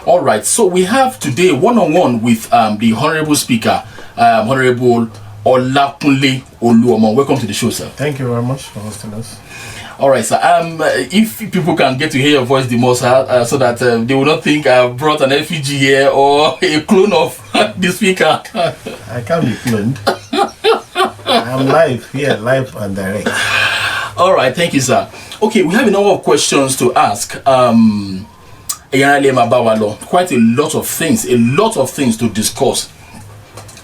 All right, so we have today one-on-one with the Honorable Speaker, Honorable Olakunle Oluomo. Welcome to the show, sir. Thank you very much for hosting us. All right, sir. If people can get to hear your voice the most, so that they will not think I brought an effigy here or a clone of the speaker. I can't be cloned. I'm live here, live and direct. All right, thank you, sir. Okay, we have a number of questions to ask. Quite a lot of things to discuss.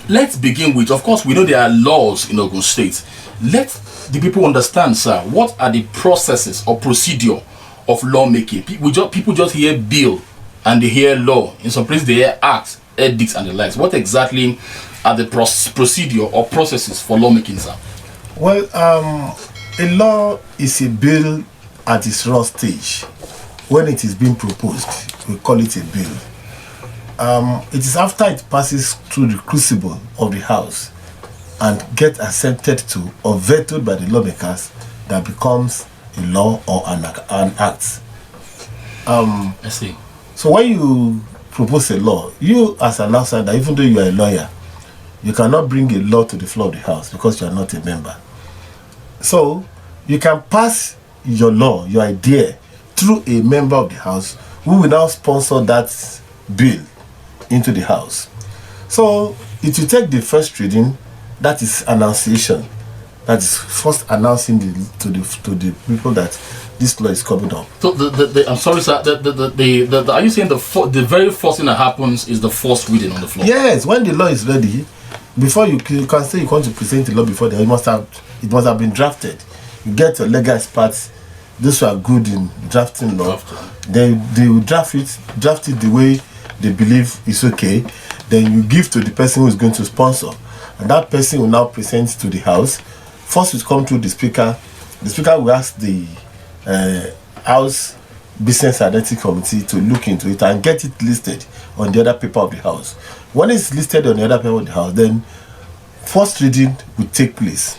Let's begin with, of course, we know there are laws in Ogun State. Let the people understand, sir, what are the processes or procedure of lawmaking. People just hear bill and they hear law. In some places they hear acts, edicts and the likes. What exactly are the procedure or processes for lawmaking, sir? Well, a law is a bill at its raw stage. When it is being proposed, we call it a bill. It is after it passes through the crucible of the House and gets assented to or vetoed by the lawmakers that becomes a law or an act. I see. So when you propose a law, you as an outsider, even though you are a lawyer, you cannot bring a law to the floor of the House because you are not a member. So you can pass your law, your idea, through a member of the House who will now sponsor that bill into the House. So it will take the first reading, that is annunciation, that is first announcing to the people that this law is coming up. So I'm sorry, sir. Are you saying the very first thing that happens is the first reading on the floor? Yes, when the law is ready, before you can say you want to present the law before it must have been drafted. You get your legal experts. Those who are good in drafting law, they will draft it the way they believe is okay. Then you give to the person who is going to sponsor, and that person will now present to the House. First, it come through the Speaker. The Speaker will ask the House Business and Ethics Committee to look into it and get it listed on the other paper of the House. When it's listed on the other paper of the House, then first reading will take place.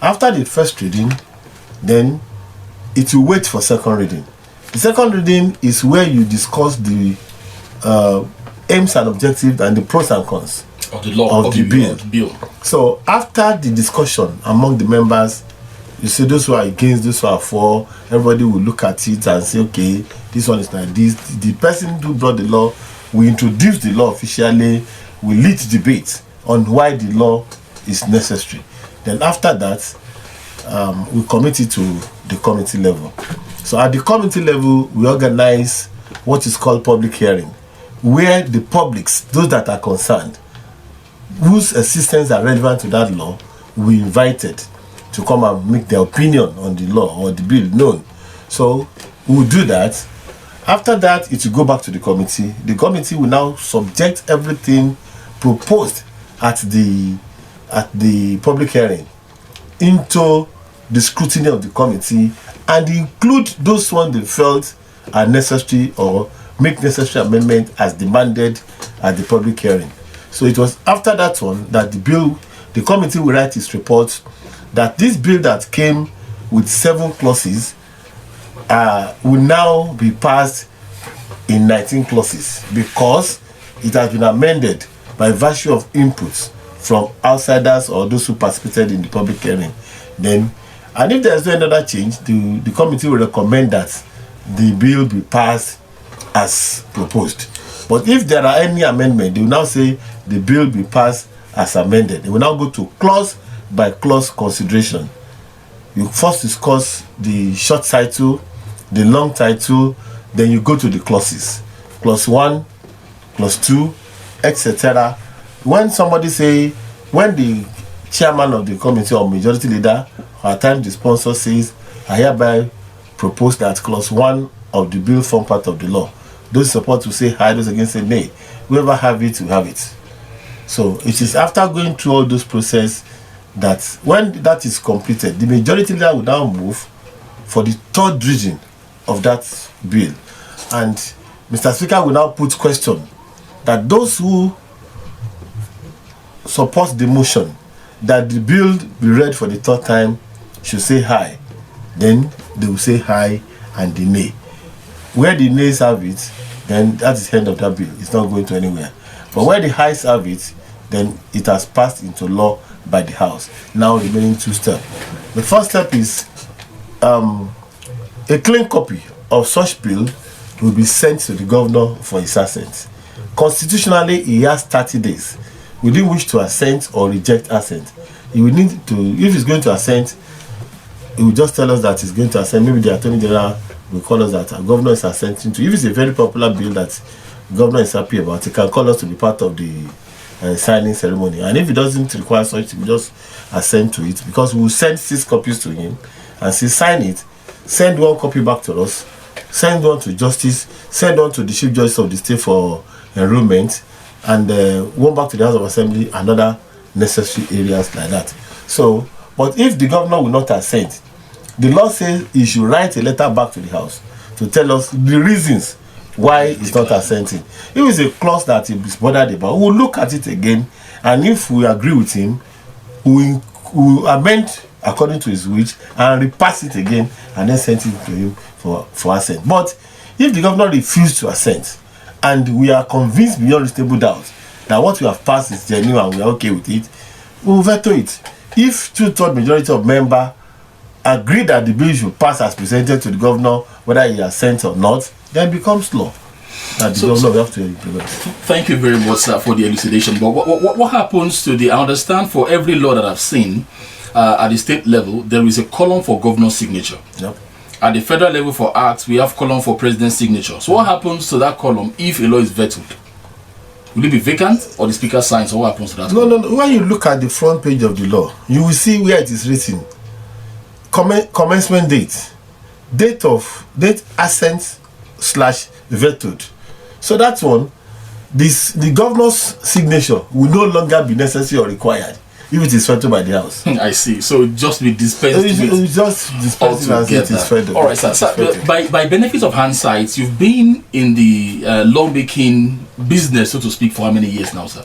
After the first reading, then it will wait for second reading. The second reading is where you discuss the aims and objectives and the pros and cons of the law of the bill. So after the discussion among the members, you see those who are against, those who are for, everybody will look at it and say, okay, this one is like this. The person who brought the law will introduce the law officially, will lead debate on why the law is necessary. Then after that, we commit it to the committee level. So at the committee level, we organize what is called public hearing, where the publics, those that are concerned, whose assistance are relevant to that law, will be invited to come and make their opinion on the law or the bill known. So we will do that. After that, it will go back to the committee. The committee will now subject everything proposed at the public hearing into the scrutiny of the committee and include those ones they felt are necessary or make necessary amendment as demanded at the public hearing. So it was after that one that the committee will write its report that this bill that came with 7 clauses will now be passed in 19 clauses because it has been amended by virtue of inputs from outsiders or those who participated in the public hearing. And if there is no another change, the committee will recommend that the bill be passed as proposed. But if there are any amendment, they will now say the bill be passed as amended. They will now go to clause by clause consideration. You first discuss the short title, the long title, then you go to the clauses. Clause 1, clause 2, etc. When the chairman of the committee or majority leader, or at times the sponsor says, I hereby propose that clause 1 of the bill form part of the law. Those support will say aye, those against say nay. Whoever have it will have it. So it is after going through all those process that when that is completed, the majority leader will now move for the third reading of that bill. And Mr. Speaker will now put question that those who support the motion that the bill be read for the third time should say aye. Then they will say aye and the nay. Where the nays have it, then that is the end of that bill. It's not going to anywhere. But where the Highs have it, then it has passed into law by the House. Now remaining 2 steps. The first step is a clean copy of such bill will be sent to the governor for his assent. Constitutionally, he has 30 days within which to assent or reject assent. He will need to, if he's going to assent, he will just tell us that he's going to assent. Maybe the Attorney General will call us that our governor is assenting to. If it's a very popular bill that the governor is happy about, he can call us to be part of the signing ceremony. And if he doesn't require such, he will just assent to it, because we will send 6 copies to him and say sign it, send 1 copy back to us, send 1 to Justice, send 1 to the Chief Justice of the State for enrollment, and 1 back to the House of Assembly and other necessary areas like that. So, but if the governor will not assent, the law says he should write a letter back to the House to tell us the reasons why he's not assenting. If it's a clause that he is bothered about, we'll look at it again, and if we agree with him, we will amend according to his wish and repass it again and then send it to him for assent. But if the governor refuses to assent, and we are convinced beyond reasonable doubt that what we have passed is genuine and we are okay with it, we will veto it. If 2/3 majority of members agree that the bill should pass as presented to the governor, whether he assents or not, then it becomes law. And the governor will have to implement. Thank you very much, sir, for the elucidation. But what happens to the, I understand for every law that I've seen at the state level, there is a column for governor's signature. Yep. At the federal level for acts, we have column for president's signature. So what happens to that column if a law is vetoed? Will it be vacant, or the speaker signs, or what happens to that? No. When you look at the front page of the law, you will see where it is written. Commencement date, date assent / vetoed. So that one, the governor's signature will no longer be necessary or required if it is vetoed by the House. I see. So it just be dispensed it will just dispense as it is vetoed. All right, sir. By benefit of hindsight, you've been in the lawmaking business, so to speak, for how many years now, sir?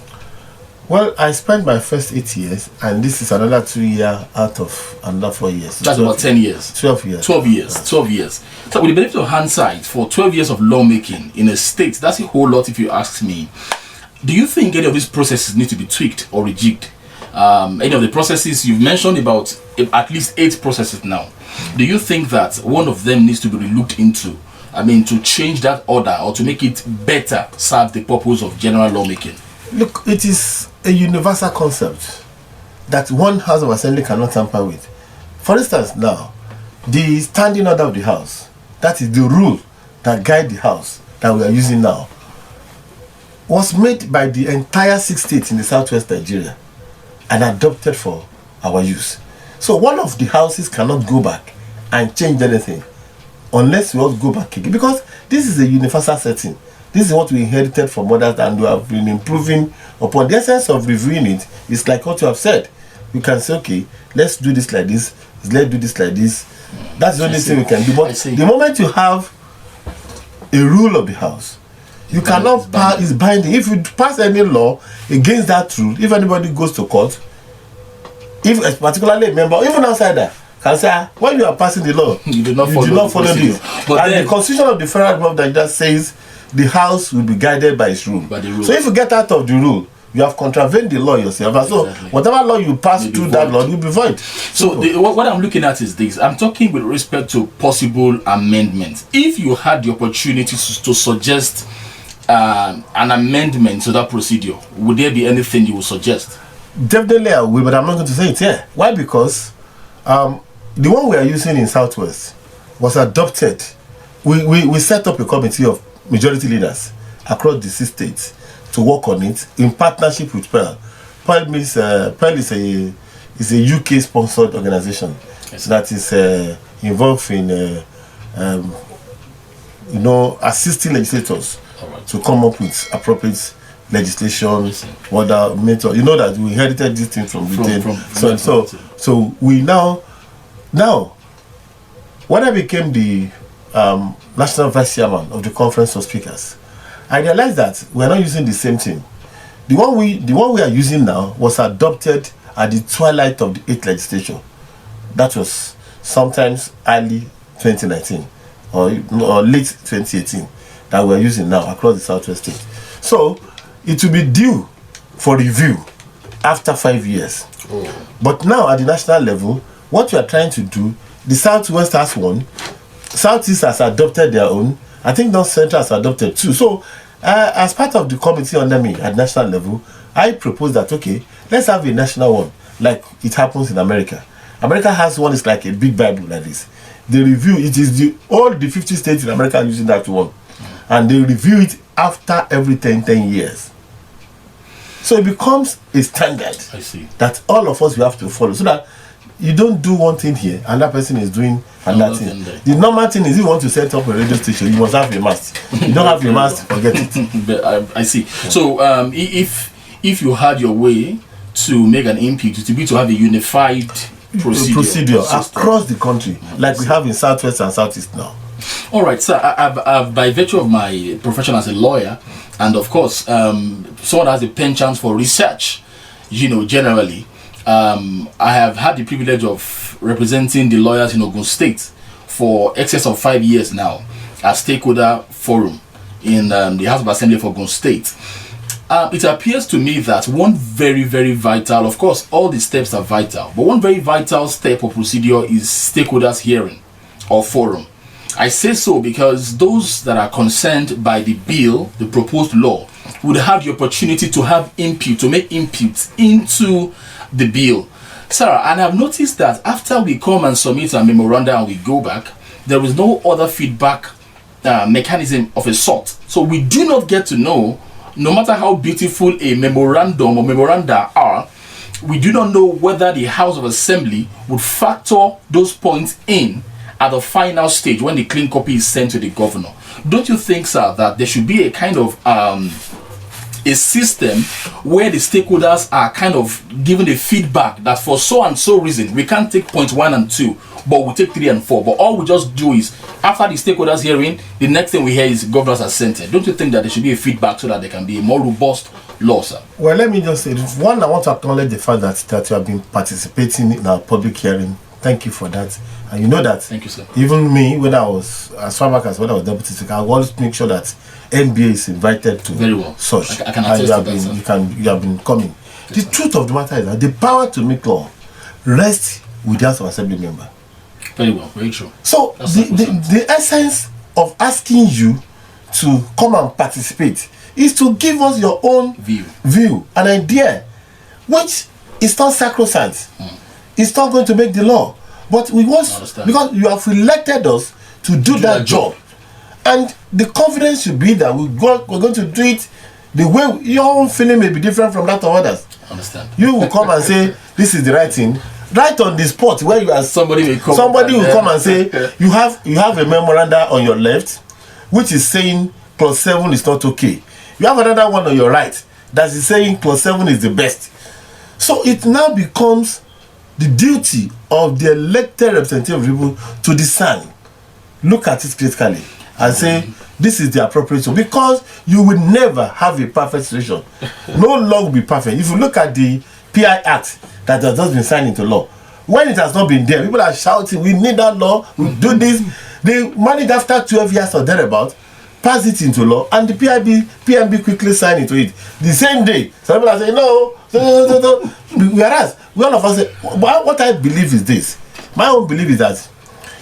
Well, I spent my first 8 years, and this is another 2 years out of another 4 years. That's about 10 years. 12 years. 12 years. 12 years. So with the benefit of hindsight, for 12 years of lawmaking in a state, that's a whole lot if you ask me. Do you think any of these processes need to be tweaked or rejigged? Any of the processes you've mentioned, about at least 8 processes now. Do you think that one of them needs to be looked into? I mean, to change that order or to make it better serve the purpose of general lawmaking? Look, it is a universal concept that one House of Assembly cannot tamper with. For instance, now, the standing order of the House, that is the rule that guide the House that we are using now, was made by the entire 6 states in the southwest Nigeria and adopted for our use. So one of the houses cannot go back and change anything unless we all go back again, because this is a universal setting. This is what we inherited from others, and we have been improving upon. The essence of reviewing it is like what you have said. We can say, okay, let's do this like this, let's do this like this. That's the only thing we can do. But the moment you have a rule of the House, you cannot pass, it's binding. If you pass any law against that rule, if anybody goes to court, if particularly a member, even outsider, can say, when you are passing the law, you did not follow this. But and the Constitution of the Federal Republic of Nigeria says the House will be guided by its rule. So if you get out of the rule, you have contravened the law yourself. And so whatever law you pass through that law will be void. So what I'm looking at is this. I'm talking with respect to possible amendments. If you had the opportunity to suggest an amendment to that procedure, would there be anything you would suggest? Definitely I will, but I'm not going to say it here. Why? Because the one we are using in Southwest was adopted. We set up a committee of majority leaders across the 6 states to work on it in partnership with PEARL. PEARL means PEARL is a UK sponsored organization that is involved in assisting legislators to come up with appropriate legislation, whether method. You know that we inherited this thing from Britain. So we now when I became the national vice chairman of the conference of speakers, I realized that we are not using the same thing. The one we are using now was adopted at the twilight of the 8th legislature. That was sometimes early 2019 or late 2018. that we're using now across the Southwest State. So it will be due for review after 5 years. But now at the national level, what we are trying to do, the Southwest has one, Southeast has adopted their own, I think North Central has adopted too. So as part of the committee under me at national level, I propose that, okay, let's have a national one, like it happens in America. America has one, it's like a big Bible like this. They review, it is all the 50 states in America are using that one. And they review it after every 10 years. So it becomes a standard that all of us will have to follow. So that you don't do one thing here, another person is doing another thing. The normal thing is, you want to set up a radio station, you must have a mast. You don't have a mast, forget it. But I see. So if you had your way to make an input, to be to have a unified procedure across the country, like we have in Southwest and Southeast now. All right, sir. I've, by virtue of my profession as a lawyer, and of course, someone has a penchant for research, generally, I have had the privilege of representing the lawyers in Ogun State for excess of 5 years now as stakeholder forum in the House of Assembly for Ogun State. It appears to me that one very, very vital, of course, all the steps are vital, but one very vital step of procedure is stakeholders hearing or forum. I say so because those that are concerned by the bill, the proposed law, would have the opportunity to have input, to make input into the bill. Sarah, and I've noticed that after we come and submit a memorandum and we go back, there is no other feedback mechanism of a sort. So we do not get to know, no matter how beautiful a memorandum or memoranda are, we do not know whether the House of Assembly would factor those points in at the final stage when the clean copy is sent to the governor. Don't you think, sir, that there should be a kind of a system where the stakeholders are kind of given a feedback that for so and so reason we can't take points 1 and 2, but we'll take 3 and 4. But all we just do is, after the stakeholders hearing, the next thing we hear is governors assented. Don't you think that there should be a feedback so that there can be a more robust law, sir? Well, let me just say this. One, I want to acknowledge the fact that you have been participating in our public hearing. Thank you for that. And you know that. Thank you, sir. Even me, when I was, as far back as when I was deputy speaker, I always make sure that NBA is invited to very well. Such. I can attest to that, sir. You have been coming. Yes, the truth of the matter is that the power to make law rests with the House of Assembly member. Very well, very true. So the essence of asking you to come and participate is to give us your own view, an idea, which is not sacrosanct. It's not going to make the law. But we want, because you have elected us to do that job. And the confidence should be that we're going to do it the way your own feeling may be different from that of others. Understand. You will come and say, this is the right thing. Right on the spot where you are, somebody will come and say, you have a memoranda on your left, which is saying clause 7 is not okay. You have another one on your right that is saying clause 7 is the best. So it now becomes the duty of the elected representative of people to discern, look at it critically, and say this is the appropriate one, because you will never have a perfect situation. No law will be perfect. If you look at the PI Act that has just been signed into law, when it has not been there, people are shouting, we need that law, we do this. They managed after 12 years or thereabout, pass it into law, and the PMB quickly signed into it. The same day, some people are saying, no. Whereas, all of us say, what I believe is this. My own belief is that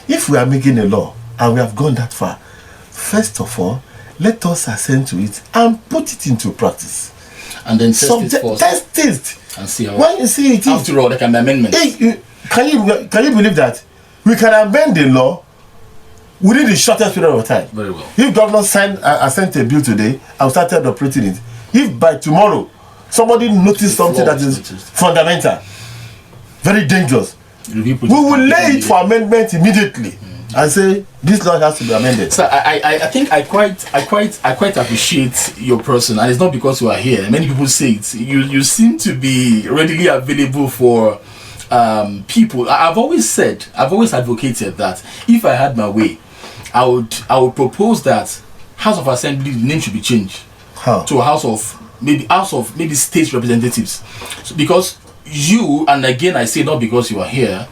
if we are making a law, and we have gone that far, first of all, let us assent to it and put it into practice. And then test it. And see how. When you see it, after all, there can be amendments. Can you believe that we can amend the law within the shortest period of time? Very well. If governor assent a bill today and started operating it, if by tomorrow somebody noticed something that is fundamental, very dangerous, we will lay it for amendment immediately and say this law has to be amended. So I think I quite appreciate your person, and it's not because you are here. Many people say it. You seem to be readily available for people. I've always advocated that if I had my way, I would propose that House of Assembly name should be changed to a House of maybe state representatives, because you, and again I say not because you are here,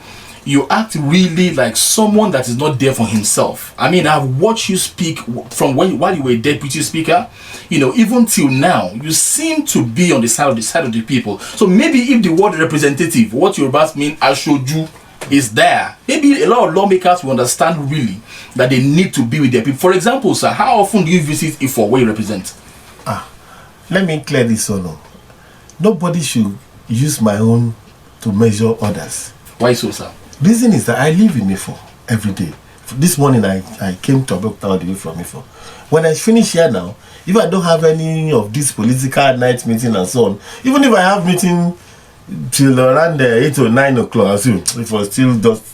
you act really like someone that is not there for himself. I mean, I've watched you speak from while you were a deputy speaker, even till now, you seem to be on the side of the people. So maybe if the word representative, what Yorubas mean ashoju, is there, maybe a lot of lawmakers will understand really that they need to be with their people. For example, sir, how often do you visit Ifo where you represent? Let me clear this one up. Nobody should use my own to measure others. Why so, sir? Reason is that I live in Ifo every day. This morning I came to Abuja all the way from Ifo. When I finish here now, if I don't have any of this political night meeting and so on, even if I have meeting till around 8 or 9 o'clock, if I still just,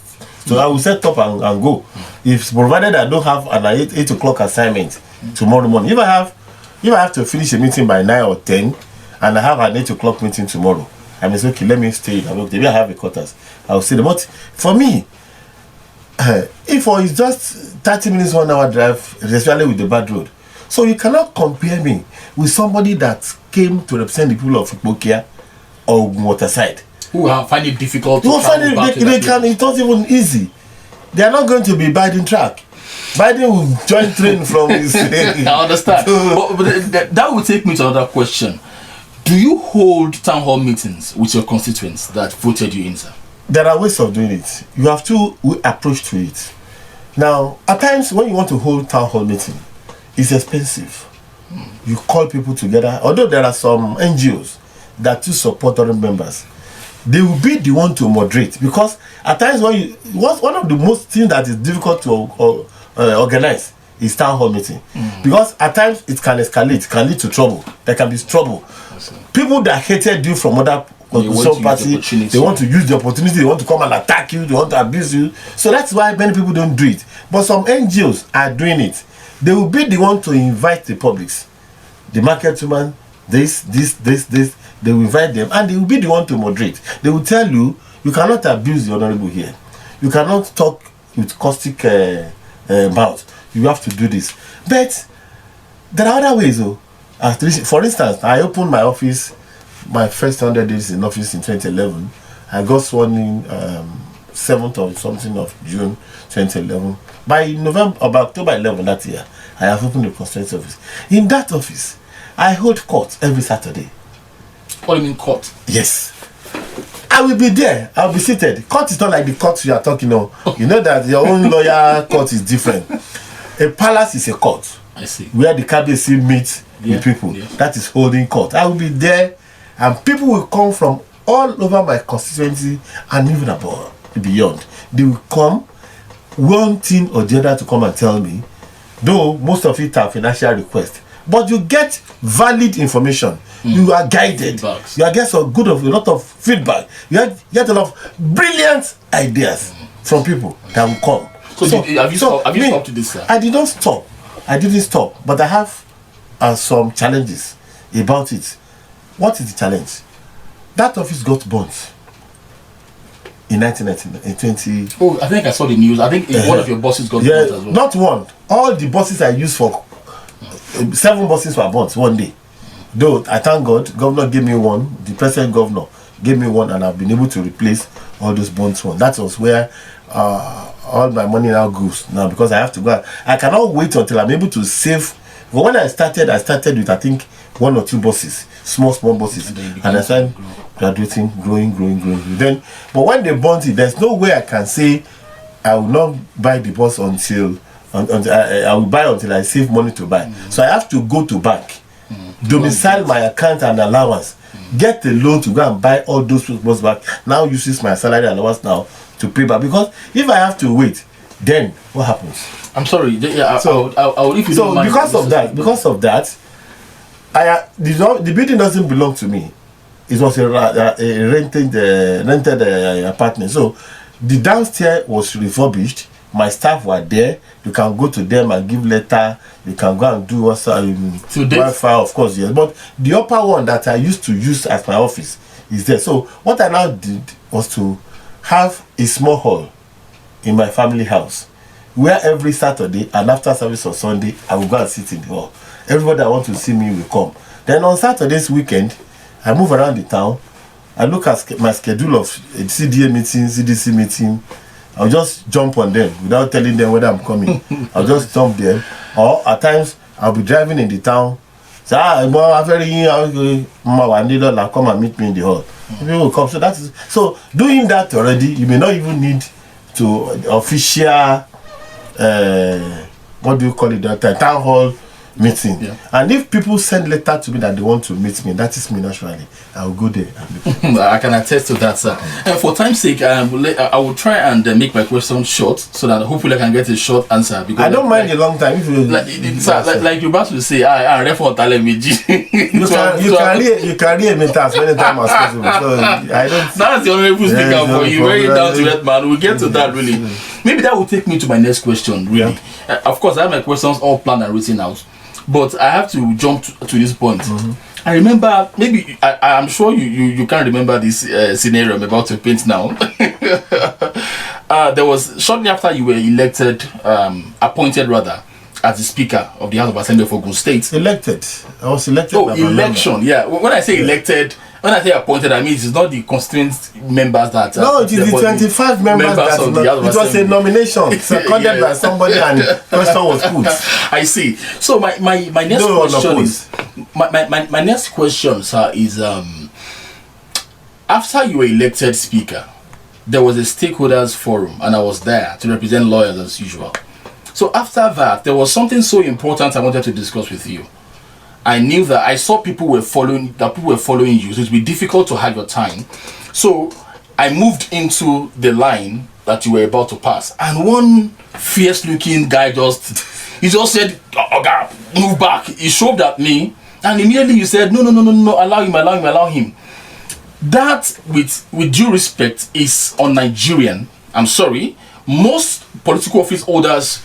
so I will set up and go. If provided I don't have an 8 o'clock assignment tomorrow morning, if I have to finish a meeting by 9 or 10 and I have an 8 o'clock meeting tomorrow, I may say, okay, let me stay. Maybe I have a quarters. I will stay there. But for me, if it's just 30 minutes, 1 hour drive, especially with the bad road, so you cannot compare me with somebody that came to represent the people of Ikpokia or Waterside, who find it difficult to travel back. It's not even easy. They are not going to be Biden track. Biden will join train from his. I understand. But that will take me to another question. Do you hold town hall meetings with your constituents that voted you in, sir? There are ways of doing it. You have two approach to it. Now, at times when you want to hold town hall meeting, it's expensive. You call people together. Although there are some NGOs that do support other members, they will be the one to moderate, because at times one of the most things that is difficult to organize is town hall meeting, because at times it can escalate, it can lead to trouble. There can be trouble. People that hated you from other parties, they want to use the opportunity, they want to come and attack you, they want to abuse you. So that's why many people don't do it. But some NGOs are doing it. They will be the one to invite the publics, the market woman, this. They will invite them and they will be the one to moderate. They will tell you, you cannot abuse the honorable here. You cannot talk with caustic mouth. You have to do this. But there are other ways though. For instance, I opened my office, my first 100 days in office in 2011. I got sworn in 7th or something of June 2011. By October 11 that year, I have opened the constituency office. In that office, I hold court every Saturday. What do you mean court? Yes. I will be there. I will be seated. Court is not like the court you are talking of. You know that your own lawyer court is different. A palace is a court. I see. Where the cabinet meet with people. Yeah. That is holding court. I will be there, and people will come from all over my constituency and even above, beyond. They will come, one thing or the other, to come and tell me, though most of it are financial requests, but you get valid information. You are guided. You get a lot of feedback. You get a lot of brilliant ideas from people that will come. Have you stopped this, sir? I did not stop. I didn't stop, but I have some challenges about it. What is the challenge? That office got burnt in 1920. Oh, I think I saw the news. I think one of your bosses got burnt as well. Not one. All the buses I used for 7 buses were burnt one day. Though I thank God, governor gave me one. The present governor gave me one, and I've been able to replace all those burnt ones. That was where all my money now goes now, because I have to go. I cannot wait until I'm able to save. But when I started with I think 1 or 2 buses, small buses, and I started graduating, growing. Then, but when they burnt it, there's no way I can say I will not buy the bus until I will buy until I save money to buy. So I have to go to bank, domicile my account and allowance, get a loan to go and buy all those bus back. Now uses my salary allowance now to pay back, because if I have to wait, then what happens? I'm sorry. Yeah, I'll if you don't mind. Because of that, the building doesn't belong to me. It was a rented apartment. So the downstairs was refurbished. My staff were there. You can go to them and give letter. You can go and do Wi-Fi, of course, yes. But the upper one that I used to use as my office is there. So what I now did was to have a small hall in my family house, where every Saturday and after service on Sunday, I will go and sit in the hall. Everybody that wants to see me will come. Then on Saturday's weekend, I move around the town. I look at my schedule of CDA meeting, CDC meeting, I'll just jump on them without telling them whether I'm coming. I'll just jump them. Or at times, I'll be driving in the town. Say, I'll come and meet me in the hall. People will come. So doing that already, you may not even need to official, what do you call it, that town hall meeting. Yeah. And if people send letter to me that they want to meet me, that is me naturally. I will go there. I can attest to that, sir. For time's sake, I will try and make my question short so that hopefully I can get a short answer. Because I don't mind a long time. If you like you're about to say, I refer to Talemiji. You can read me as many times as possible. So I don't. That's the honorable speaker for you. Very down to earth, man. We'll get to that really. Maybe that will take me to my next question. Really, of course, I have my questions all planned and written out. But I have to jump to this point. I remember, maybe I'm sure you can't remember this scenario I'm about to paint now. There was shortly after you were elected, appointed rather, as the Speaker of the House of Assembly of Ogun State. Elected. I was elected. Oh, election. Yeah. When I say elected, when I say appointed, I mean it's not the constituent members that. No, it is the 25 members that. It was a nomination seconded by somebody, and question was put. I see. So my next question is my next question, sir, is after you were elected Speaker, there was a stakeholders forum, and I was there to represent lawyers as usual. So after that, there was something so important I wanted to discuss with you. I knew that I saw people were following you, so it would be difficult to have your time. So I moved into the line that you were about to pass, and one fierce-looking guy just said, "Oga, move back." He shoved at me, and immediately you said, "No, allow him." That, with due respect, is un-Nigerian. I'm sorry. Most political office holders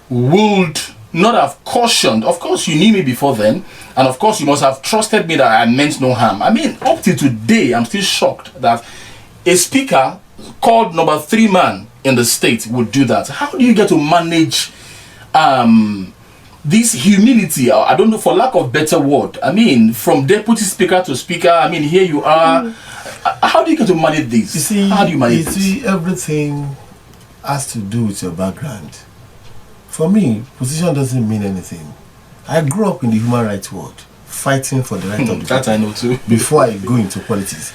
would not have cautioned. Of course, you knew me before then, and of course, you must have trusted me that I meant no harm. I mean, up till today, I'm still shocked that a speaker called number 3 man in the state would do that. How do you get to manage this humility? I don't know, for lack of better word. I mean, from deputy speaker to speaker. I mean, here you are. How do you get to manage this? You see, how do you manage this? Everything has to do with your background. For me, position doesn't mean anything. I grew up in the human rights world, fighting for the right of the people. That I know too. Before I go into politics.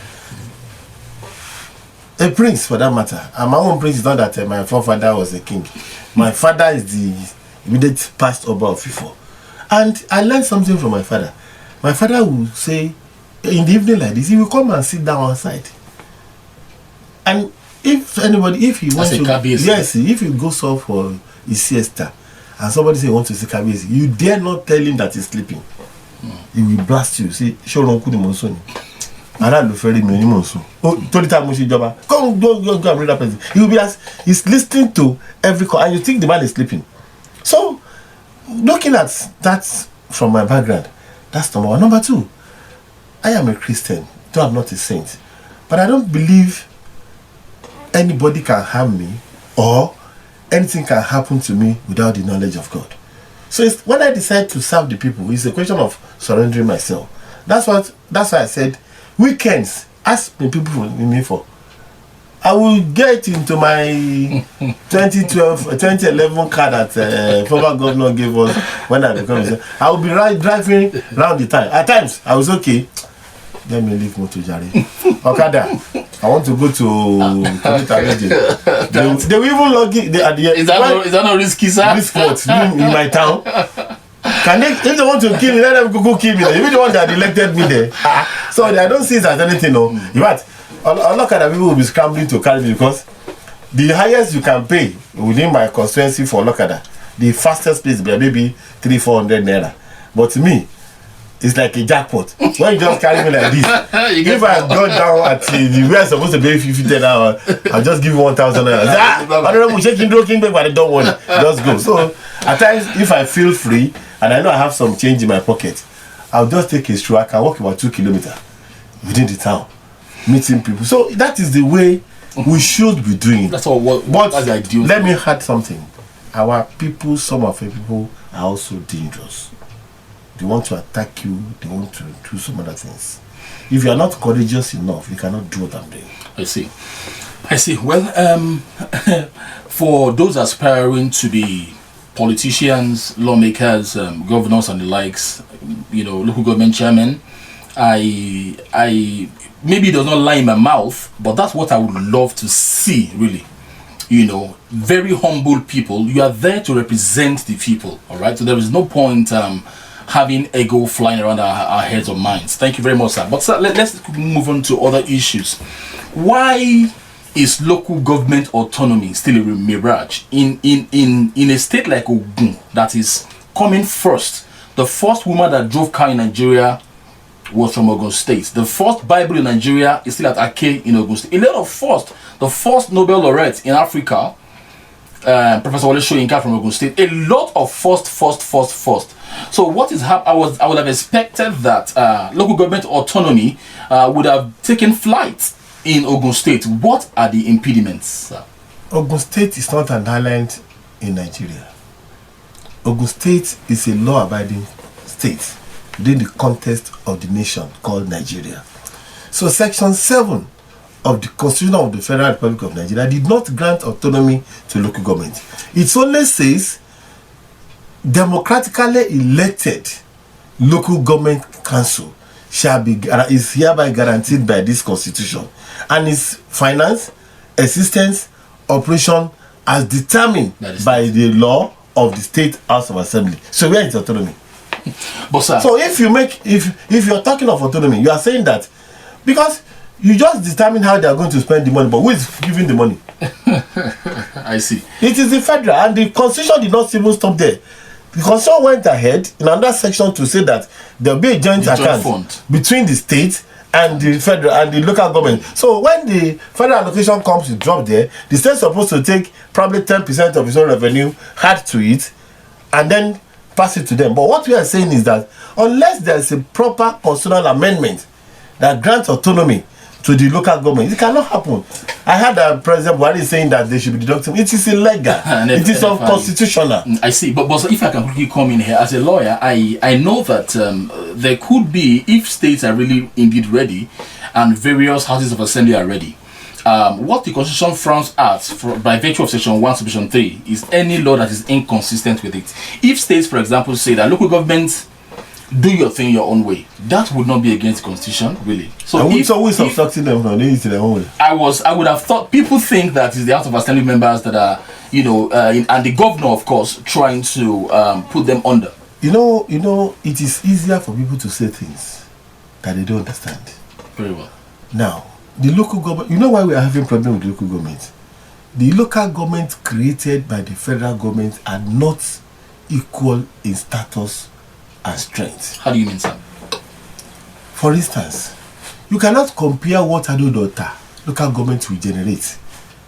A prince, for that matter. And my own prince is not that my forefather was a king. My father is the immediate past Oba of Ifo. And I learned something from my father. My father would say, in the evening like this, he will come and sit down outside. And if he wants to, yes, if he goes off for his siesta, and somebody say he wants to see Kabiyesi, you dare not tell him that he's sleeping. He will blast you. Say, "Show Ronku ni monsoon." Around the ferry me ni monsoon. Oh, 20 times joba. Go and read that person. He will be he's listening to every call, and you think the man is sleeping. So, looking at that from my background, that's number one. Number two, I am a Christian, though I'm not a saint, but I don't believe anybody can harm me or anything can happen to me without the knowledge of God. So when I decide to serve the people, it's a question of surrendering myself. That's why I said weekends, ask me people for me for. I will get into my 2011 car that former governor gave us when I became. I will be driving around the time. At times, I was okay. Let me leave motor jare. Okada, I want to go to they will even log it. Is that not risky, sir? Risk what? In my town? Can they, if they want to kill me, let them go kill me there. Even the one that elected me there. So I don't see it as anything. No. In fact, a lot of people will be scrambling to carry me because the highest you can pay within my constituency for Olokada, the fastest place be maybe 300-400 naira. But to me, it's like a jackpot. When you just carry me like this, if I go down at the way I'm supposed to pay 50 naira, I'll just give you 1,000 naira. I don't know, shaking, but I don't want it. Just go. So at times, if I feel free and I know I have some change in my pocket, I'll just take a stroll. I can walk about 2 kilometers within the town, meeting people. So that is the way we should be doing it. That's all. What that's the ideal. Let me add something. Our people, some of our people are also dangerous. They want to attack you. They want to do some other things. If you are not courageous enough, you cannot do what I'm doing. I see. Well, for those aspiring to be politicians, lawmakers, governors, and the likes, local government chairmen, I maybe it does not lie in my mouth, but that's what I would love to see, really. Very humble people. You are there to represent the people, all right? So there is no point having ego flying around our heads or minds. Thank you very much, sir. But sir, let's move on to other issues. Why is local government autonomy still a mirage in a state like Ogun that is coming first? The first woman that drove car in Nigeria was from Ogun State. The first Bible in Nigeria is still at Ake in Ogun State. A lot of first. The first Nobel laureate in Africa, Professor Wole Soyinka from Ogun State. A lot of first. So what is happening? I would have expected that local government autonomy would have taken flight in Ogun State. What are the impediments, sir? Ogun State is not an island in Nigeria. Ogun State is a law-abiding state within the context of the nation called Nigeria. So Section 7 of the Constitution of the Federal Republic of Nigeria did not grant autonomy to local government. It only says democratically elected local government council is hereby guaranteed by this constitution, and its finance, existence, operation as determined by the law of the State House of Assembly. So where is autonomy? But sir, so if you're talking of autonomy, you are saying that because you just determine how they are going to spend the money, but who is giving the money? I see. It is the federal, and the constitution did not even stop there. The constitution went ahead in another section to say that there will be a joint account fund between the state and the federal and the local government. So when the federal allocation comes to drop there, the state is supposed to take probably 10% of its own revenue, add to it, and then pass it to them. But what we are saying is that unless there is a proper constitutional amendment that grants autonomy to the local government, it cannot happen. I heard President Buhari saying that they should be deducting. It is illegal. It is unconstitutional. I see. But if I can quickly come in here, as a lawyer, I know that there could be, if states are really indeed ready and various houses of assembly are ready, what the constitution frowns at by virtue of section 1 subsection 3 is any law that is inconsistent with it. If states, for example, say that local governments do your thing your own way, that would not be against the constitution, really. So it's always obstructing them from doing it their own way. I would have thought people think that it's the House of Assembly members that are, and the governor, of course, trying to put them under. It is easier for people to say things that they don't understand. Very well. Now, the local government, why we are having problem with the local government? The local government created by the federal government are not equal in status and strength. How do you mean, sir? For instance, you cannot compare what Adodota local government will generate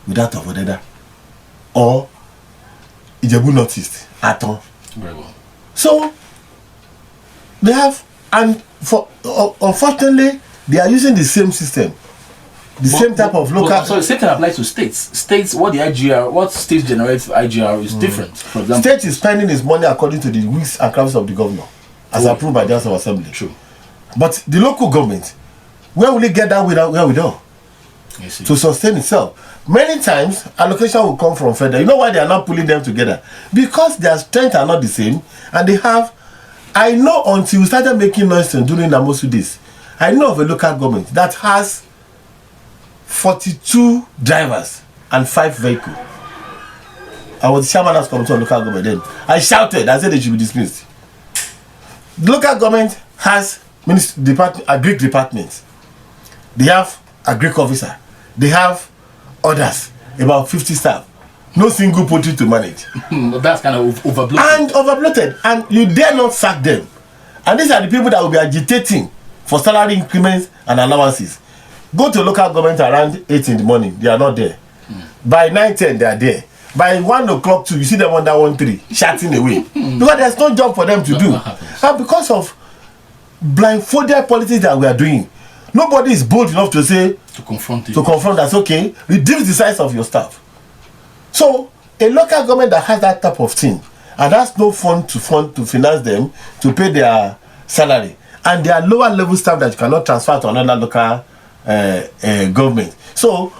with that of Odeda or Ijebu Northeast at all. Very well. So they have, and unfortunately, they are using the same system, same type of local. So the same thing applies to states. States, what states generate for IGR is different. For example, state is spending its money according to the wants and crafts of the governor, as approved by the House of Assembly. True. But the local government, where will it get that wherewithal to sustain itself? Many times, allocation will come from federal. You know why they are not pulling them together? Because their strength are not the same, and they have. I know until we started making noise during Namosu days, I know of a local government that has 42 drivers and 5 vehicles. I was the chairman of the committee on local government then. I shouted, I said they should be dismissed. The local government has agric department. They have agric officer. They have others, about 50 staff. No single poultry to manage. That's kind of overbloated. And you dare not sack them. And these are the people that will be agitating for salary increments and allowances. Go to local government around 8 in the morning, they are not there. By 9:10, they are there. By 1 o'clock too, you see them under 1-3, shouting away. Because there's no job for them to do. And because of blindfolded politics that we are doing, nobody is bold enough to say, to confront that's okay, reduce the size of your staff. So, a local government that has that type of thing, and has no fund to finance them, to pay their salary, and there are lower level staff that you cannot transfer to another local government. So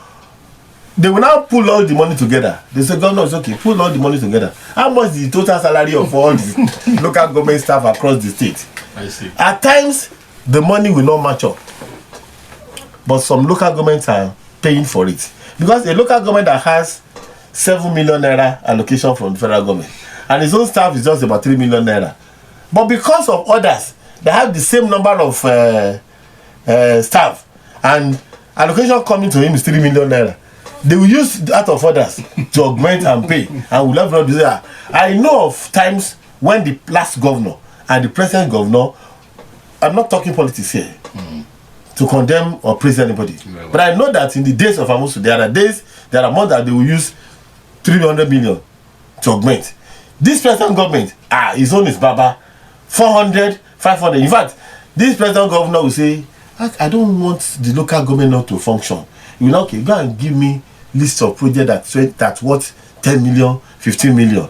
they will now pull all the money together. They say, governor, it's okay, pull all the money together. How much is the total salary of all the local government staff across the state? I see. At times, the money will not match up. But some local governments are paying for it. Because a local government that has 7 million naira allocation from the federal government, and his own staff is just about 3 million naira. But because of others that have the same number of staff, and allocation coming to him is 3 million naira, they will use that of others to augment and pay, and will have not be there. I know of times when the last governor and the present governor, I'm not talking politics here to condemn or praise anybody, but I know that in the days of Amusu, there are months that they will use 300 million to augment. This present government, his own is Baba, 400, 500. In fact, this present governor will say, I don't want the local government not to function. You will okay, go and give me list of projects that's worth 10 million, 15 million.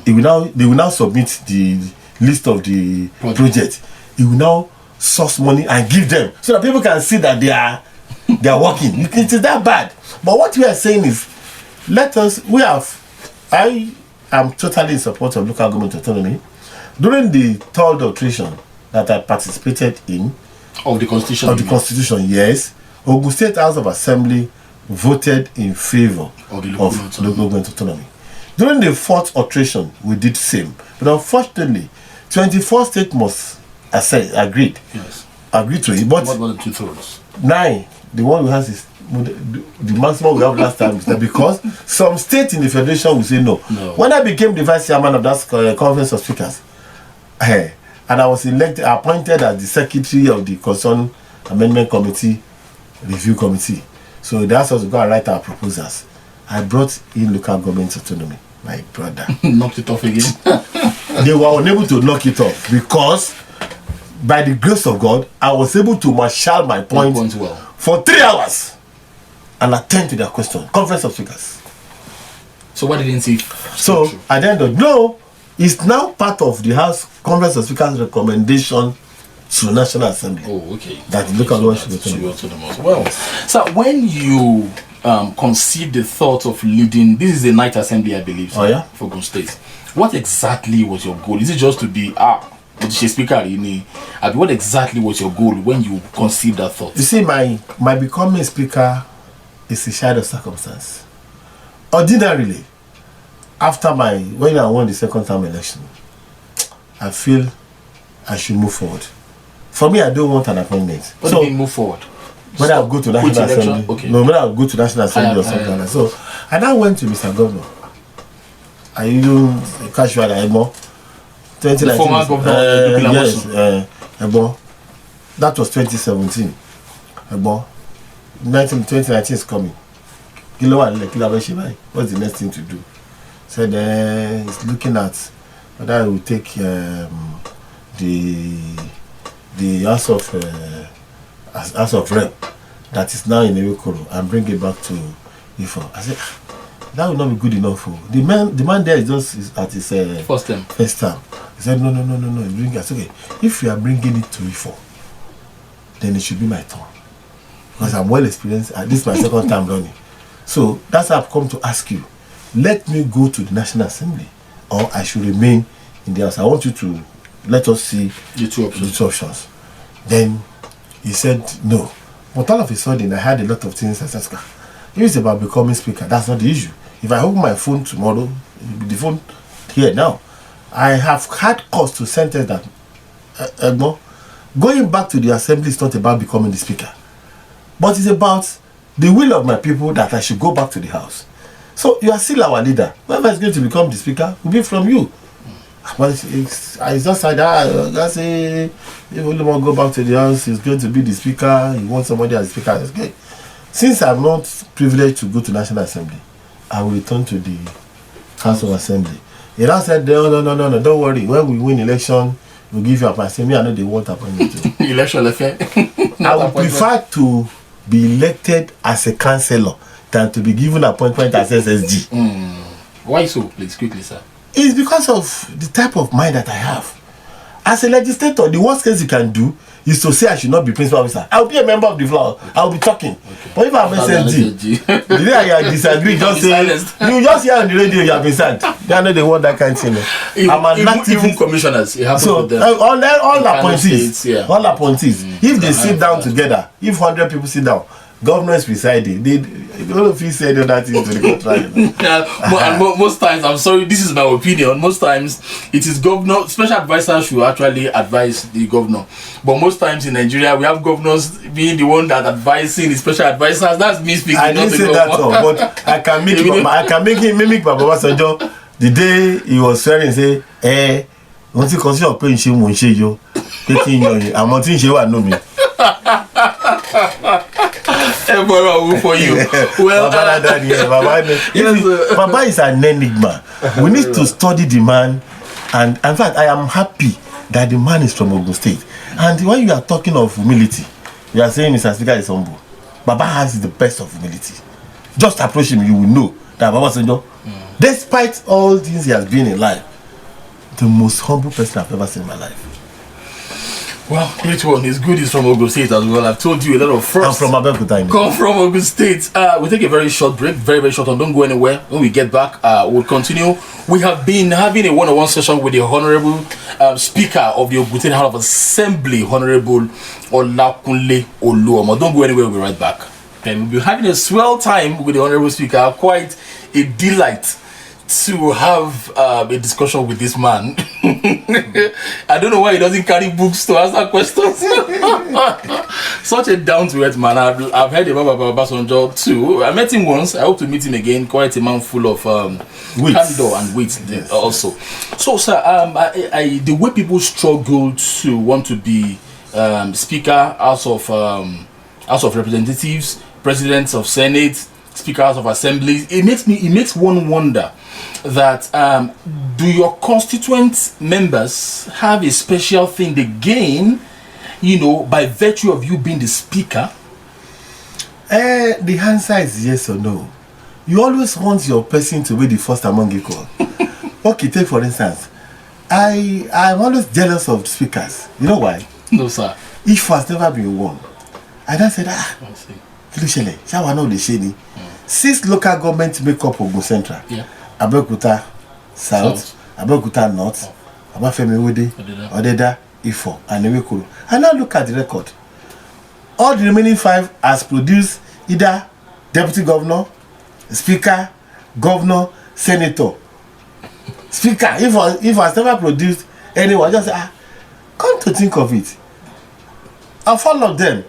They will now submit the list of the project. He will now source money and give them so that people can see that they are working. It is that bad. But what we are saying is, I am totally in support of local government autonomy. During the third alteration that I participated in of the constitution, yes, Ogun State House of Assembly voted in favor of the local government autonomy. During the fourth alteration, we did the same. But unfortunately, 24 states must agreed to it. But what about the 2/3? 9, the one we have is the maximum we have last time is that because some states in the federation will say no. When I became the vice chairman of that conference of speakers, and I was appointed as the secretary of the concerned amendment committee review committee. So that's also go and write our proposals. I brought in local government autonomy, my brother. Knocked it off again. They were unable to knock it off because by the grace of God, I was able to marshal my point well for 3 hours and attend to their question. Conference of speakers. So what didn't see? So at the end of no, it's now part of the House Conference of Speakers recommendation to National Assembly. Oh, okay. That the local government should be autonomous. Well, so when you conceived the thought of leading, this is a night assembly, I believe, for Ogun State. What exactly was your goal? Is it just to be speaker? What exactly was your goal when you conceived that thought? You see, my becoming a speaker is a shadow of circumstance. Ordinarily, after when I won the second term election, I feel I should move forward. For me, I don't want an appointment. What do you mean move forward? Whether I'll go to National Assembly. Okay. No, whether I'll go to National Assembly or something like that. So I now went to Mr. Governor. I even casual Ebo. The former governor. Yes, Ebo. That was 2017. Ebo. 2019 is coming. What's the next thing to do? Said he's looking at whether I will take the House of Rep that is now in Ewekoro and bring it back to Ifo. I said, that will not be good enough. The man there is just at his first term. He said, no. Bring it. I said, okay, if you are bringing it to Ifo, then it should be my turn. Because I'm well experienced. This is my second time running. So that's how I've come to ask you. Let me go to the National Assembly or I should remain in the House. I want you to let us see the two options. Then he said no. But all of a sudden I had a lot of things. I said, if it's about becoming speaker, that's not the issue. If I open my phone tomorrow, the phone here now, I have had cause to sentence that going back to the assembly is not about becoming the speaker, but it's about the will of my people that I should go back to the house. So you are still our leader. Whoever is going to become the speaker will be from you. But it's just like that. I say, if Oluomo go back to the house, he's going to be the speaker. He wants somebody as speaker. That's good. Since I'm not privileged to go to National Assembly, I will return to the House of Assembly. He now said, no, don't worry. When we win election, we'll give you appointment. Me, I know they want appointment. Election affair. I would prefer to be elected as a councillor than to be given appointment as SSG. Why so? Please, quickly, sir. It's because of the type of mind that I have. As a legislator, the worst case you can do is to say I should not be principal officer. I will be a member of the floor. I will be talking. Okay. But if I'm SSG, the day I disagree, just say you just hear on the radio you have been sacked. They know they want that kind of thing. I'm an activist. Even commissioners, it happens so with them. All appointees, all appointees. If they sit down together, if 100 people sit down, governor is presiding. All of you said that thing to the contrary. And most times, I'm sorry, this is my opinion. Most times, it is governor, special advisors should actually advise the governor. But most times in Nigeria, we have governors being the one that advising the special advisors. That's me speaking. I didn't say that all, but I can make him mimic Baba Sanjo. The day he was swearing, say, wọ́n ti consider pé nṣe mo nṣe yo pé kí n yan yín àmọ́ tí nṣe wà nù mí. For you. Well, Baba is an enigma. We need to study the man, and in fact, I am happy that the man is from Ogun State. And when you are talking of humility, you are saying Mr. Speaker is humble. Baba has the best of humility. Just approach him, you will know that Baba Senjo, despite all things he has been in life, the most humble person I've ever seen in my life. Well, which one is good is from Ogun State as well. I've told you a lot of firsts. I'm from Abeokuta. Come from Ogun State. We'll take a very short break, very short one. Don't go anywhere. When we get back, we'll continue. We have been having a one-on-one session with the Honorable Speaker of the Ogun State House of Assembly, Honorable Olakunle Oluomo. Don't go anywhere. We'll be right back. And we'll be having a swell time with the Honorable Speaker. Quite a delight to have a discussion with this man. I don't know why he doesn't carry books to answer questions. Such a down-to-earth man. I've heard about Baba Sanjo too. I met him once. I hope to meet him again. Quite a man full of candor and wit also. So, sir, the way people struggle to want to be Speaker, House of Representatives, Presidents of Senate, Speakers of Assemblies, it makes one wonder that do your constituent members have a special thing they gain, by virtue of you being the speaker? The answer is yes or no. You always want your person to be the first among equal. Okay, take for instance, I'm always jealous of speakers. You know why? No, sir. If has never been won. And I said, Kilushele, Shawa no the shady. 6 local governments make up Ogun Central. Yeah. Abeokuta South, Abeokuta North, Abafemi Wode, Odeda, Ifo, and Ewekoro. And now look at the record. All the remaining 5 has produced either deputy governor, speaker, governor, senator. Speaker, if has never produced anyone, just say, come to think of it, of all of them,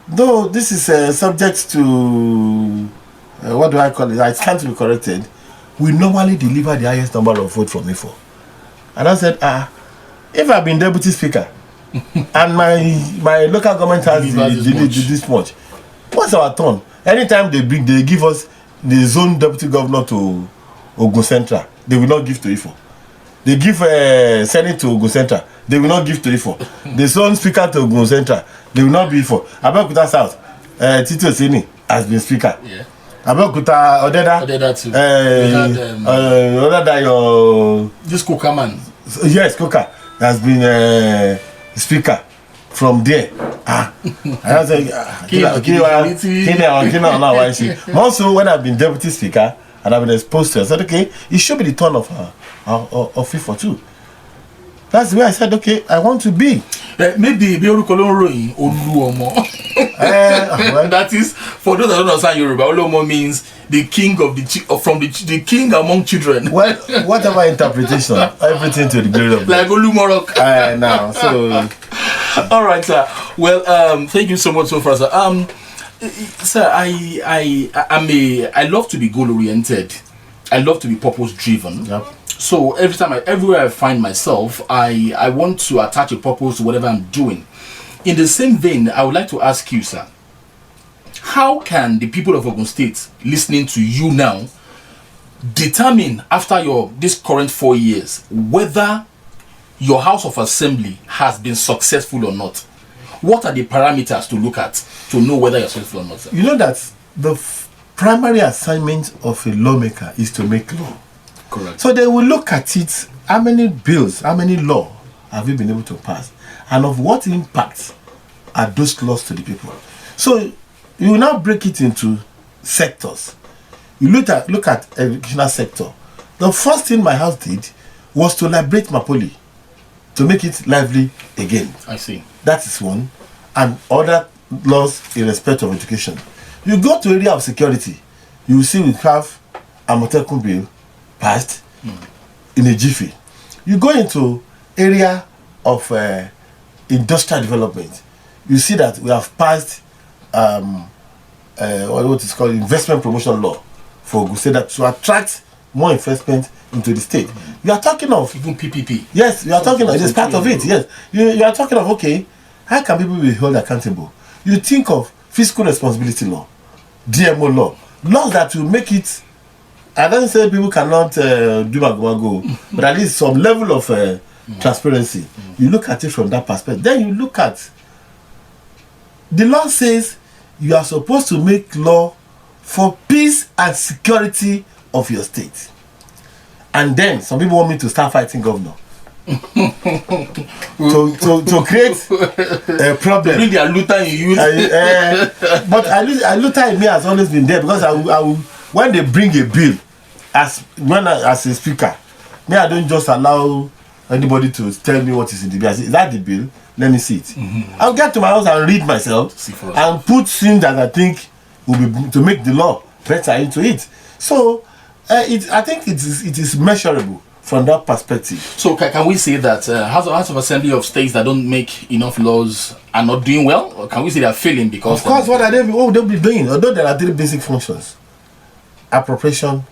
though this is subject to what do I call it? I can't be corrected. We normally deliver the highest number of votes from IFO. And I said, if I've been deputy speaker and my local government has this much, what's our turn? Anytime they give us the zone deputy governor to Ogun Central, they will not give to IFO. They give Senate to Ogun Central, they will not give to IFO. The zone speaker to Ogun Central, they will not be IFO. Abeokuta South, Tito Sini has been speaker. Yeah. Abeokuta Odeda too. Odeda your this Coca man. Yes, Coca has been speaker from there. I was like, also when I've been deputy speaker and I've been exposed to it, I said, okay, it should be the turn of FIFA too. That's the way I said, okay, I want to be. Maybe Olakunle Oluomo. That is, for those that don't understand Yoruba, Oluomo means the king of the king among children. Well, whatever interpretation, everything to the glory of God. Like Olumorok. Now, so. All right, sir. Well, thank you so much so far, sir. Sir, I love to be goal oriented. I love to be purpose driven. Yep. So everywhere I find myself, I want to attach a purpose to whatever I'm doing. In the same vein, I would like to ask you, sir, how can the people of Ogun State listening to you now determine after this current 4 years whether your House of Assembly has been successful or not? What are the parameters to look at to know whether you're successful or not, sir? You know that the primary assignment of a lawmaker is to make law. Correct. So they will look at it, how many bills, how many law have you been able to pass? And of what impact are those laws to the people? So you will now break it into sectors. You look at educational sector. The first thing my house did was to liberate Mapoli, to make it lively again. I see. That is one. And other laws in respect of education. You go to area of security, you will see we have a Amotekun bill passed in a jiffy. You go into area of industrial development, you see that we have passed what is called investment promotion law for Ogun State, that to attract more investment into the state. You are talking of even PPP. Yes, you are talking of, it is part of it. Yes, you are talking of, okay, how can people be held accountable? You think of fiscal responsibility law, DMO law, laws that will make it. I don't say people cannot do mago, but at least some level of transparency. You look at it from that perspective. Then you look at the law says you are supposed to make law for peace and security of your state. And then some people want me to start fighting governor. to create a problem. Bring their looter in you. But I looter in me has always been there, because I will when they bring a bill as a speaker, me, I don't just allow anybody to tell me what is in the bill. I say, is that the bill? Let me see it. I'll get to my house and read myself and put things that I think will be to make the law better into it. So I think it is measurable from that perspective. So can we say that House of Assembly of states that don't make enough laws are not doing well? Or can we say they are failing because... Of course, what would they be doing? Although there are three basic functions: appropriation,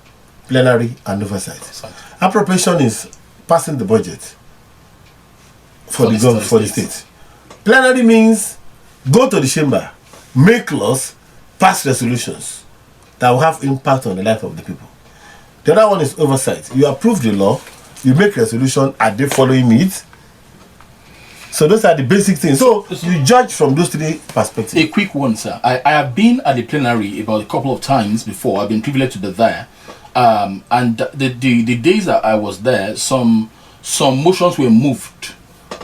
plenary, and oversight. Exactly. Appropriation is passing the budget for the state. Plenary means go to the chamber, make laws, pass resolutions that will have impact on the life of the people. The other one is oversight. You approve the law, you make resolution, are they following it? So those are the basic things. So you judge from those three perspectives. A quick one, sir. I have been at the plenary about a couple of times before. I've been privileged to be there. And the days that I was there, some motions were moved,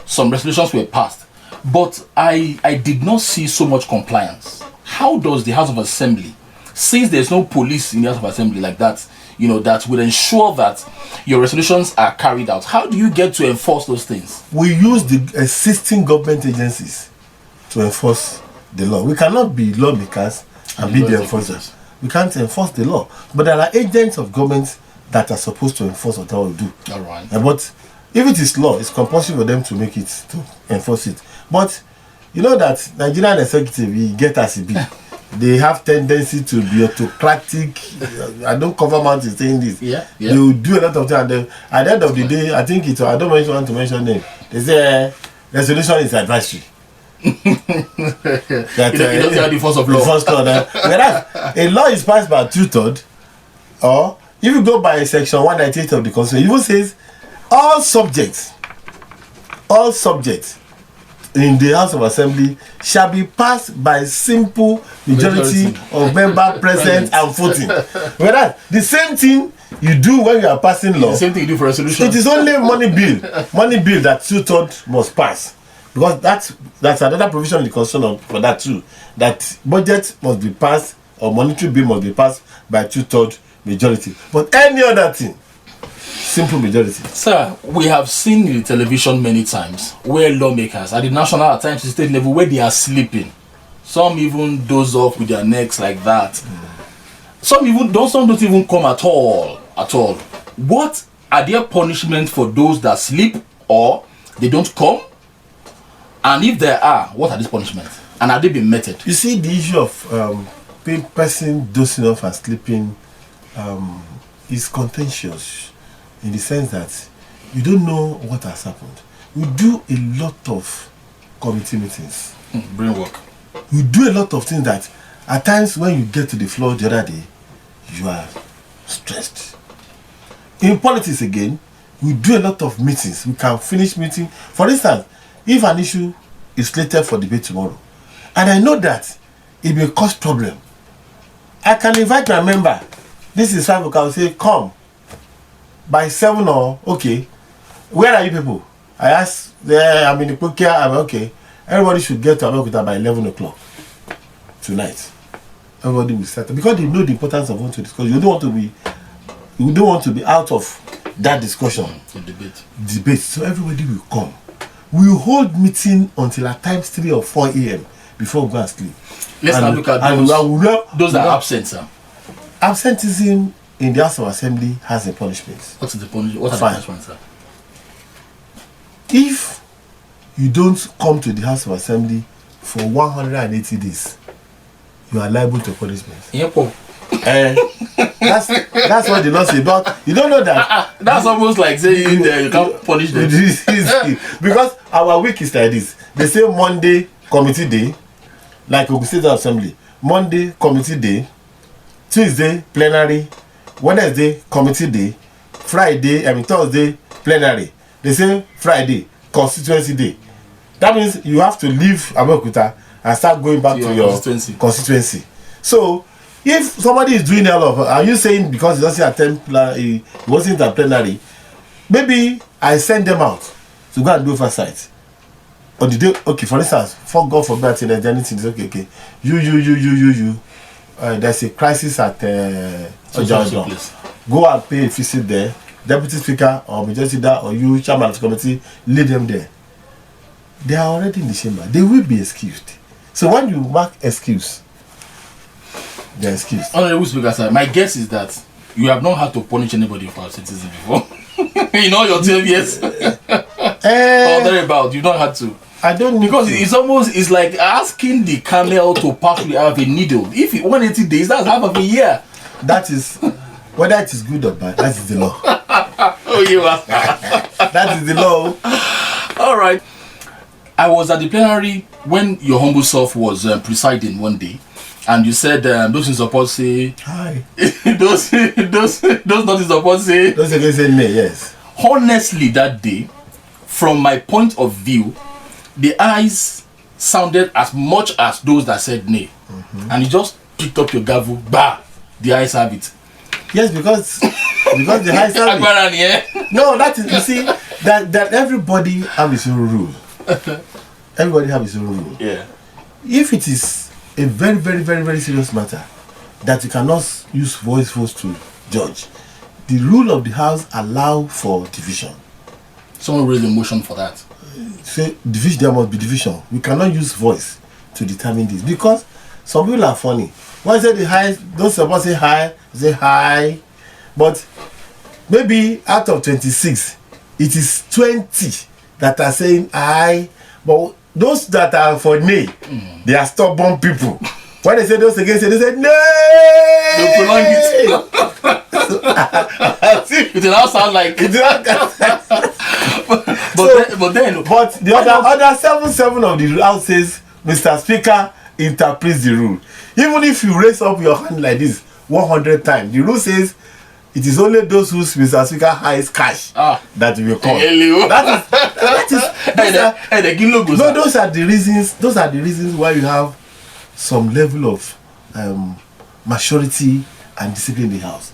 some resolutions were passed. But I did not see so much compliance. How does the House of Assembly, since there's no police in the House of Assembly like that, that will ensure that your resolutions are carried out, how do you get to enforce those things? We use the existing government agencies to enforce the law. We cannot be lawmakers and be the enforcers. We can't enforce the law. But there are agents of government that are supposed to enforce what we do. All right. But if it is law, it's compulsory for them to make it, to enforce it. But you know that Nigerian executive, we get as it be. They have tendency to be autocratic. I don't cover mouth in saying this. Yeah. They will do a lot of things. And then, at the end of the day, I think it's, I don't want to mention name. They say resolution is advisory. That, it doesn't have the force of law. Whereas a law is passed by 2/3, or if you go by section 198 of the Constitution, it even says all subjects in the House of Assembly shall be passed by simple majority of members present and voting. Whereas the same thing you do when you are passing law, the same thing you do for resolution. it is only money bill that 2/3 must pass, because that's another provision in the Constitution for that too. That budget must be passed, or monetary bill must be passed by 2/3 majority. But any other thing, simple majority. Sir, we have seen in the television many times where lawmakers at the national, at times the state level, where they are sleeping. Some even doze off with their necks like that. Some don't even come at all. What are their punishments for those that sleep or they don't come? And if there are, what are these punishments? And are they being meted? You see, the issue of person dozing off and sleeping is contentious, in the sense that you don't know what has happened. We do a lot of committee meetings. Brain work. We do a lot of things that at times when you get to the floor the other day, you are stressed. In politics again, we do a lot of meetings. We can finish meeting. For instance, if an issue is slated for debate tomorrow, and I know that it may cause problem, I can invite my member. This is 5 o'clock. I will say, come by 7, or okay, where are you people? I asked, I'm in the Pokia, I'm okay. Everybody should get to Abeokuta by 11 o'clock tonight. Everybody will start because they know the importance of what to discuss. You don't want to be out of that discussion. Debate. So everybody will come. We will hold meeting until at times 3 or 4 a.m. before we go and sleep. Let's now look at those that are absent, sir. Absenteeism in the House of Assembly has a punishment. What is the punishment? What are the punishments, sir? If you don't come to the House of Assembly for 180 days, you are liable to punishment. That's what the law says. But you don't know that. That's almost like saying you can't punish them. Because our week is like this. They say Monday committee day, like Ogun State Assembly. Monday committee day, Tuesday plenary, Wednesday committee day, Thursday plenary. They say Friday constituency day. That means you have to leave Abeokuta and start going back to your constituency. So if somebody is doing all of, are you saying because he doesn't attend he wasn't at plenary, maybe I send them out to go and do oversight on the day. Okay, for instance, for God forbid anything is okay. You there's a crisis at Ojaodon. Go and pay a visit there. Deputy Speaker or Majority Leader or you, Chairman of the committee, lead them there. They are already in the chamber. They will be excused. So when you mark excuse, they are excused. Honorable Speaker, sir, my guess is that you have not had to punish anybody for absenteeism before. In all your 12 years. Or thereabout, you don't have to. I don't need because to. It's like asking the camel to pass with half a needle. If 180 days, that's half of a year. That is whether it is good or bad, that is the law. Oh, you are. That is the law. All right. I was at the plenary when your humble self was presiding one day, and you said those in support say hi. those not in support say those against say nay. Yes. Honestly, that day, from my point of view, the ayes sounded as much as those that said nay, and you just picked up your gavel. Bah, the ayes have it. Yes, because the high service. No, that is, you see, that everybody have his own rule. Everybody have his own rule. Yeah. If it is a very, very, very, very serious matter that you cannot use voice votes to judge, the rule of the house allow for division. Someone raised a motion for that. Say division, there must be division. We cannot use voice to determine this because some people are funny. When I say the high, those supposed to say hi, but maybe out of 26, it is 20 that are saying hi, but those that are for nay, they are stubborn people. When they say those against it, they say nay. They prolong it. It will now sound like it. But the other 7 of the house says, Mr. Speaker interprets the rule. Even if you raise up your hand like this 100 times, the rule says it is only those whose Mr. Speaker highest cash that will come. Those are the reasons. Those are the reasons why you have some level of maturity and discipline in the house.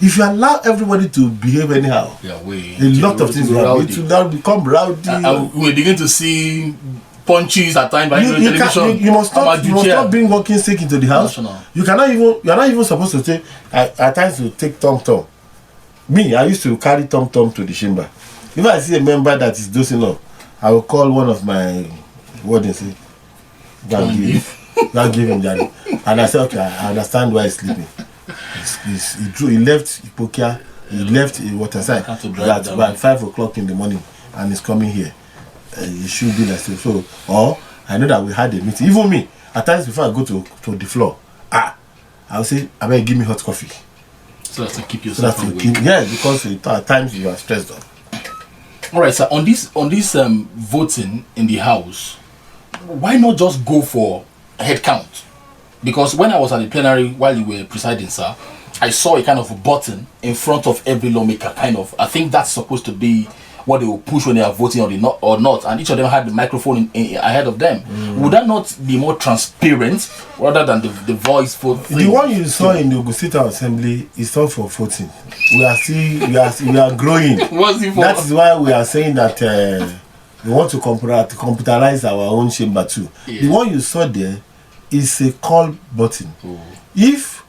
If you allow everybody to behave anyhow, a lot of things will happen. It will now become rowdy. We begin to see punches at times by television. You must not bring walking stick into the house. You are not even supposed to take at times to take tom. Me, I used to carry tom to the chamber. If I see a member that is dozing off, I will call one of my wardens and say, go and give him that. And I say, okay, I understand why he's sleeping. He left Ipokia, he left Waterside at about 5 o'clock in the morning and he's coming here. It should be like so. Or I know that we had a meeting. Even me, at times before I go to the floor, I'll say, I better give me hot coffee. So as to keep yourself awake. Yeah, because at times you are stressed out. All right, sir. On this voting in the house, why not just go for a head count? Because when I was at the plenary while you were presiding, sir, I saw a kind of a button in front of every lawmaker. I think that's supposed to be what they will push when they are voting or not, and each of them had the microphone ahead of them. Would that not be more transparent rather than the voice vote thing? The one you saw in the Ogun State Assembly is not for voting. We are growing. What's it for? That is why we are saying that We want to computerize our own chamber too. Yeah. The one you saw there is a call button. Oh. If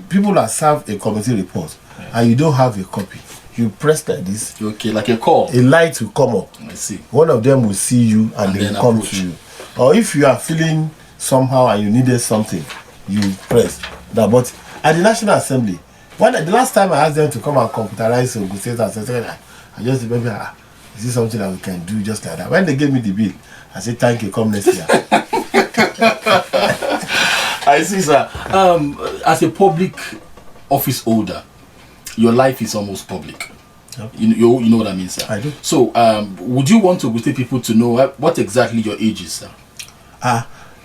people have served a committee report and you don't have a copy, you press like this. Okay, like a call. A light will come up. I see. One of them will see you and they will come approach. to you. Or if you are feeling somehow and you needed something, you press that. But at the National Assembly, the last time I asked them to come and computerize Ogun State, I just remember, is this something that we can do just like that? When they gave me the bill, I said, thank you, come next year. I see, sir. As a public office holder, your life is almost public. Yep. You know what I mean, sir? I do. So, would you want to take people to know what exactly your age is, sir?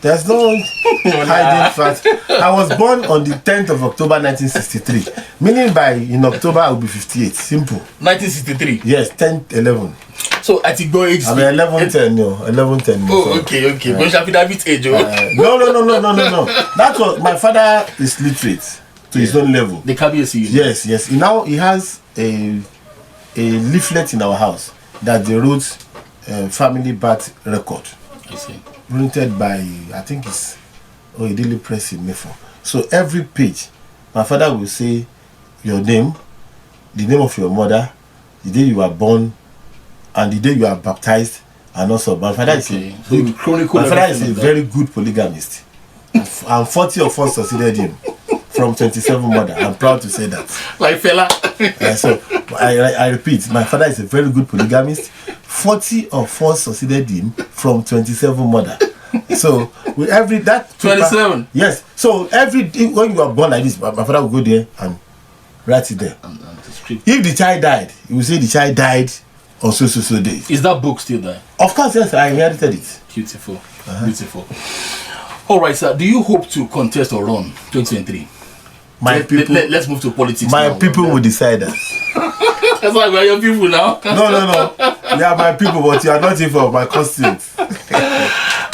There's no hiding fact. I was born on the 10th of October 1963, meaning in October I will be 58. Simple. 1963? Yes, 10, 11. So, at the go age... I'm 11, 10, no. 11, 10. Oh, so, okay. But you have been a bit age, no. That was, my father is literate to his own level. The KBC. Yes. He has a leaflet in our house that they wrote family birth record. I see. Printed by, I think it's a daily press in Mefo. So every page, my father will say your name, the name of your mother, the day you were born, and the day you are baptized, and also my father is a very good polygamist. And 40 of us succeeded him from 27 mother. I'm proud to say that. Like fella. So I repeat, my father is a very good polygamist. 40 of us succeeded him from 27 mother. So with every that 27. Yes. So when you are born like this, my father will go there and write it there. If the child died, he will say the child died on so days. Is that book still there? Of course, yes. I inherited it. Beautiful. Beautiful. All right, sir. Do you hope to contest or run 2023? Let's move to politics. My now. people will decide that. That's why we are your people now. No. You are my people, but you are not even of my constituents.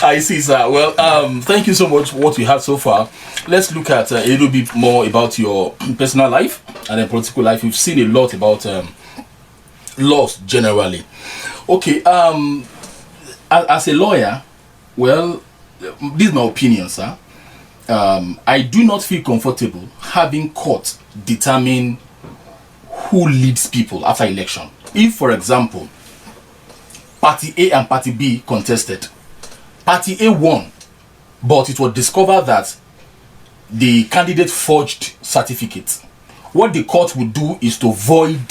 I see, sir. Well, thank you so much for what we have so far. Let's look at a little bit more about your personal life and then political life. We've seen a lot about laws generally. Okay, as a lawyer, well, this is my opinion, sir. I do not feel comfortable having court determine who leads people after election. If, for example, Party A and Party B contested, Party A won, but it was discovered that the candidate forged certificates. What the court would do is to void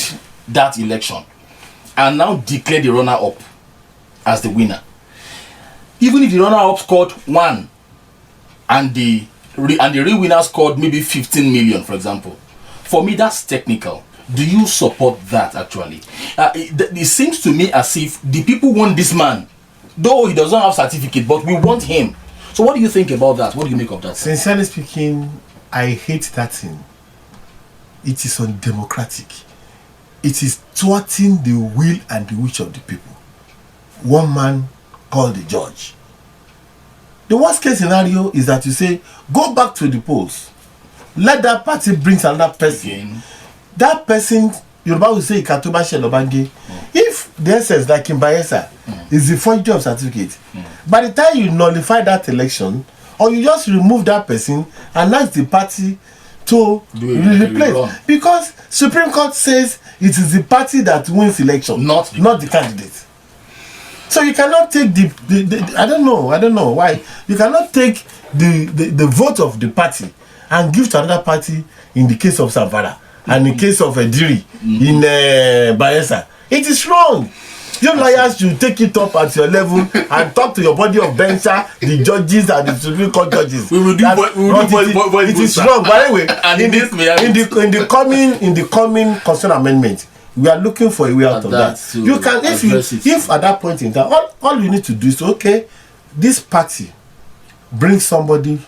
that election and now declare the runner-up as the winner. Even if the runner-up scored 1 and the real winner scored maybe 15 million, for example, for me that's technical. Do you support that actually? It seems to me as if the people want this man, though he doesn't have certificate, but we want him. So what do you think about that? What do you make of that? Sincerely speaking, I hate that thing. It is undemocratic. It is thwarting the will and the wish of the people. One man called the judge. The worst case scenario is that you say, go back to the polls. Let that party bring another person. Again. That person, Yoruba will say, Ikatoba Shelobange. If the essence, like in Bayelsa, is the forgery of certificate, by the time you nullify that election, or you just remove that person and ask the party to replace, because Supreme Court says it is the party that wins election, not the candidate. So you cannot take the I don't know why you cannot take the vote of the party and give to another party in the case of Savara and in case of Ediri in Bayelsa. It is wrong. You lawyers should take it up at your level and talk to your body of bencher, the judges and the Supreme Court judges. We will do it is wrong. But anyway, in the coming constitutional amendment, we are looking for a way out of that. You can, if at that point in time, all you need to do is this party brings somebody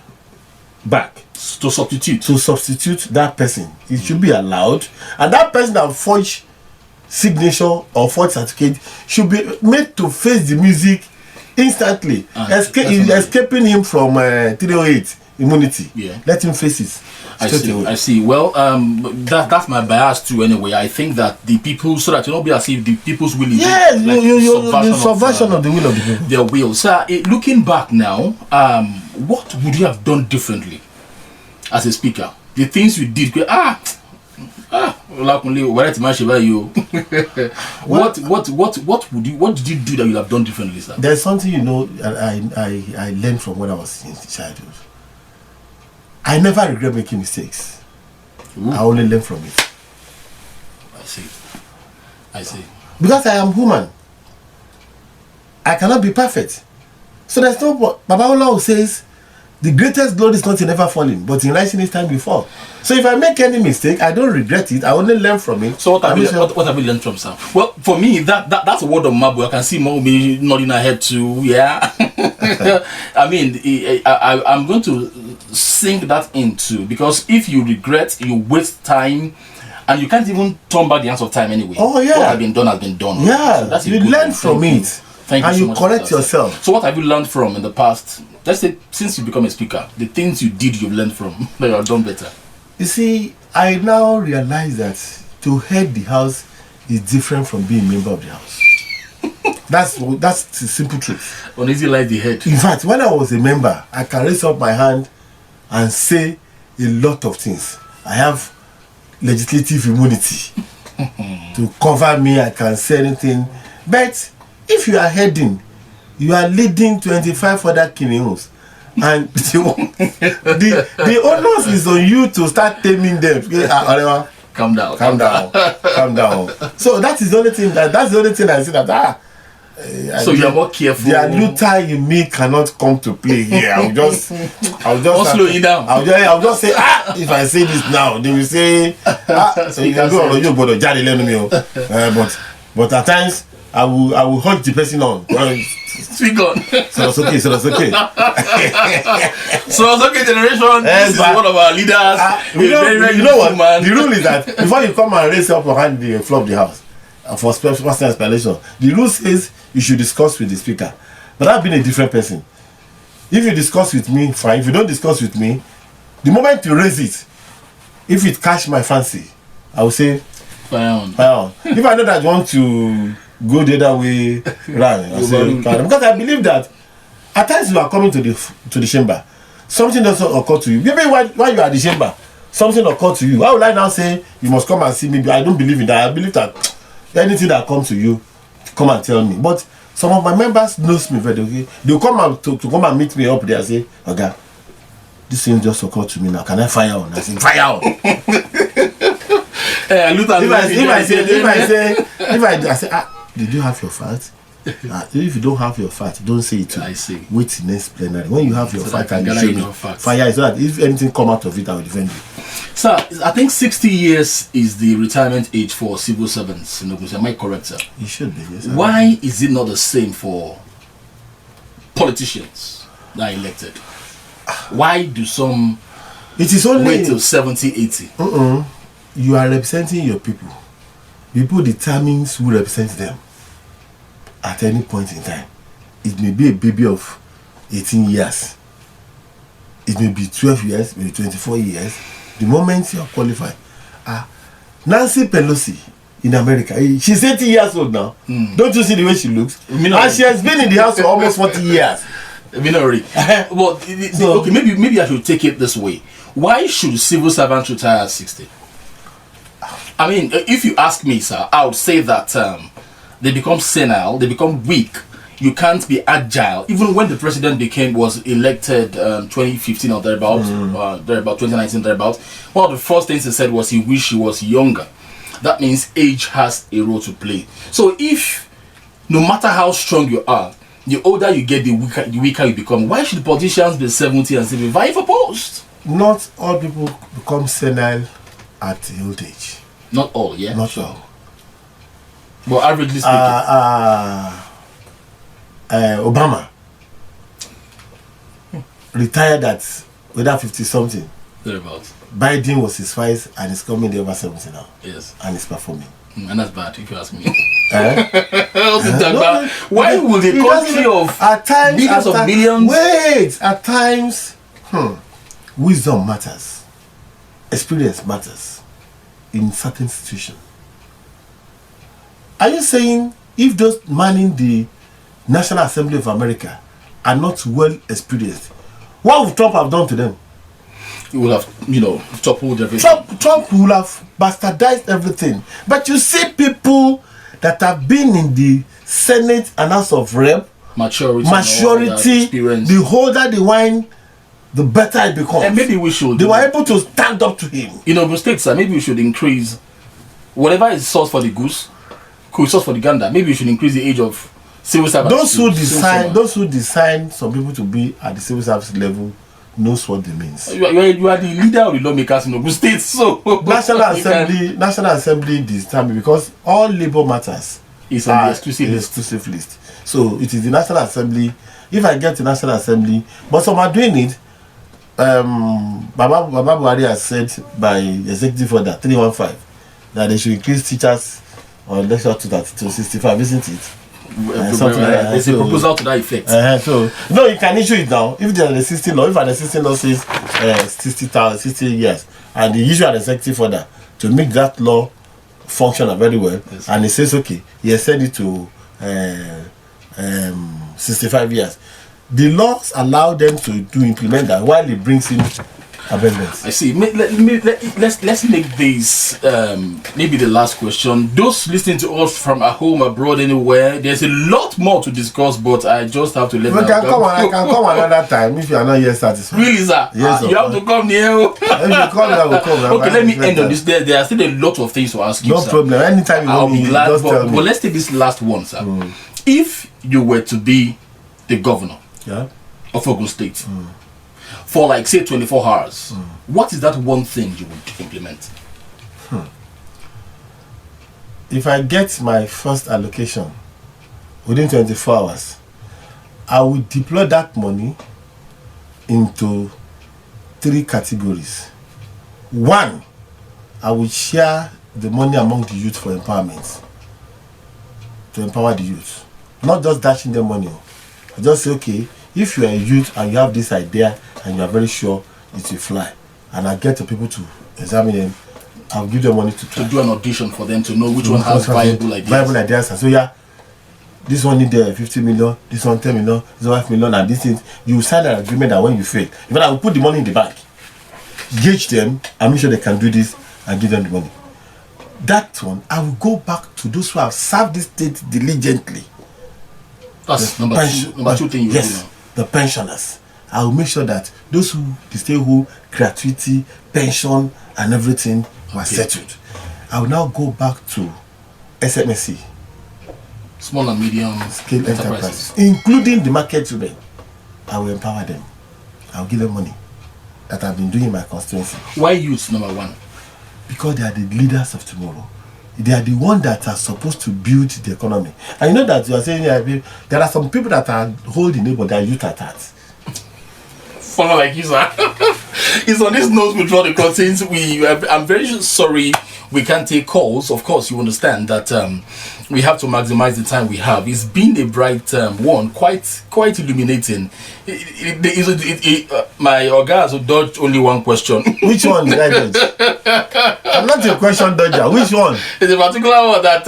back to substitute that person. It should be allowed, and that person that forged signature or forged certificate should be made to face the music instantly, escaping him from 308 immunity. Yeah. Let him face it. I see. Well, that's my bias too. Anyway, I think that the people, so that you not be as if the people's will. Yes, the subversion of the will of the people. Their will. So, looking back now, what would you have done differently as a speaker? The things you did. Olakunle, what did you do that you have done differently, sir? There's something I learned from when I was in childhood. I never regret making mistakes. Ooh. I only learn from it. I see. Because I am human. I cannot be perfect. So there's no. Baba Ola says, the greatest glory is not in never falling, but in rising each time before. So if I make any mistake, I don't regret it. I only learn from it. So what have you learned from, sir? Well, for me, that's a word of mouth. I can see Mommy nodding her head too. Yeah. I mean, I'm going to sink that into, because if you regret, you waste time, and you can't even turn back the hands of time anyway. Oh yeah. What has been done has been done. Yeah. So that's you learn from it. Thank you. And you correct yourself. So what have you learned from in the past? Let's say since you become a speaker, the things you did, you've learned from that you have done better. You see, I now realize that to head the house is different from being a member of the house. That's the simple truth. Uneasy like the head. In fact, when I was a member, I can raise up my hand and say a lot of things. I have legislative immunity to cover me. I can say anything. But if you are heading, you are leading 25 other kingdoms, and the onus is on you to start taming them. Calm down. So that's the only thing I say that so you are more careful. The Luther in me cannot come to play here. I'll just slow you down. I'll just say if I say this now, they will say so you can go on you but jari lenu me but at times I will hug the person on. Speak on. So that's okay. So it's okay generation. This is one of our leaders. You know what? Man. The rule is that before you come and raise up your hand the floor of the house for personal explanation, the rule says you should discuss with the speaker. But I've been a different person. If you discuss with me, fine. If you don't discuss with me, the moment you raise it, if it catch my fancy, I will say fire on. If I know that you want to go the other way round, I say because I believe that at times you are coming to the chamber, something doesn't occur to you. Maybe while you are at the chamber, something occurred to you. Why would I now say you must come and see me? I don't believe in that. I believe that anything that comes to you, come and tell me. But some of my members knows me very okay. They'll come and to come and meet me up there and say, okay, this thing just occurred to me now. Can I fire on? I say, fire on. If I say, did you have your fat? If you don't have your fat, don't say it. I see. Wait till next plenary. When you have your fat, and you show me fire, so that if anything come out of it, I will defend you. Sir, I think 60 years is the retirement age for civil servants in Ogun State. Am I correct, sir? It should be, yes. Why is it not the same for politicians that are elected? Why do some wait till 70, 80? You are representing your people. People determines who represents them at any point in time. It may be a baby of 18 years. It may be 12 years, maybe 24 years. The moment you are qualified. Nancy Pelosi in America, she's 80 years old now. Don't you see the way she looks? And she has been in the house for almost 40 years. Minority. Well, okay, maybe I should take it this way. Why should civil servants retire at 60? I mean, if you ask me, sir, I would say that they become senile, they become weak. You can't be agile. Even when the president was elected 2015 or thereabout, 2019 thereabout, one of the first things he said was he wished he was younger. That means age has a role to play. So if, no matter how strong you are, the older you get, the weaker you become. Why should politicians be 70 and still be vying for post? Not all people become senile at the old age. Not all, yeah? Not all. But averagely speaking. Obama retired at whether 50 something. Thereabouts. Biden was his vice and he's coming there over 70 now. Yes. And he's performing. And that's bad if you ask me. Why would a country of billions of millions? Wait, at times wisdom matters. experience matters in certain situations. Are you saying if those manning the National Assembly of America are not well experienced, what would Trump have done to them? He would have, toppled everything. Trump would have bastardized everything. But you see people that have been in the Senate and House of Rep, maturity, the older the wine, the better it becomes. And maybe we should. They were able to stand up to him. In Ogun State, sir, maybe we should increase whatever is source for the goose, source for the gander. Maybe we should increase the age of civil service. Those who design some people to be at the civil service level knows what they means. You are the leader of the lawmakers in Ogun State, so National Assembly determine, because all labor matters is on the exclusive list. So it is the National Assembly. If I get to National Assembly, but some are doing it. Baba Buhari has said by executive order 315 that they should increase teachers on lecture to 65, isn't it? There's a proposal to that effect. So no, you can issue it now. If there's an existing law, if an existing law says 60 years, and they issue an executive order to make that law function very well, yes. And it says okay, he has sent it to 65 years. The laws allow them to implement that while it brings in amendments. I see. Let's make this maybe the last question. Those listening to us from at home, abroad, anywhere, there's a lot more to discuss, but I just have to let them go. I can come another time if you are not yet satisfied. Really, sir? Yes, you have to come here. If you come, I will come. Okay, let me end on this. There are still a lot of things to ask you, no sir. problem. Anytime you I'll be glad. But let's take this last one, sir. If you were to be the governor of Ogun State for like say 24 hours, what is that one thing you would implement? If I get my first allocation within 24 hours, I will deploy that money into 3 categories. One, I will share the money among the youth for empowerment, to empower the youth, not just dashing them money. I just say, okay, if you are a youth and you have this idea and you are very sure it will fly, and I get the people to examine them, I'll give them money to try. To do an audition for them to know which one has viable ideas. Viable ideas. And so this one need 50 million, this one 10 million, this one 5 million, and this thing. You sign an agreement that when you fail, if I will put the money in the bank, gauge them, and make sure they can do this, and give them the money. That one, I will go back to those who have served this state diligently. That's number two thing you do now. The pensioners. I will make sure that those who the stay home, gratuity, pension, and everything were settled. I will now go back to SMSC, small and medium scale enterprises, including the market women. I will empower them. I will give them money that I've been doing in my constituency. Why youth number one? Because they are the leaders of tomorrow. They are the ones that are supposed to build the economy. And you know that you are saying there are some people that are holding it, but they are youth at heart. Follow like you, sir. It's on this note we draw the curtains. I'm very sorry we can't take calls. Of course, you understand that we have to maximize the time we have. It's been a bright one, quite illuminating. My organs will dodge only one question. Which one did I dodge? I'm not a question dodger. Which one? It's a particular one that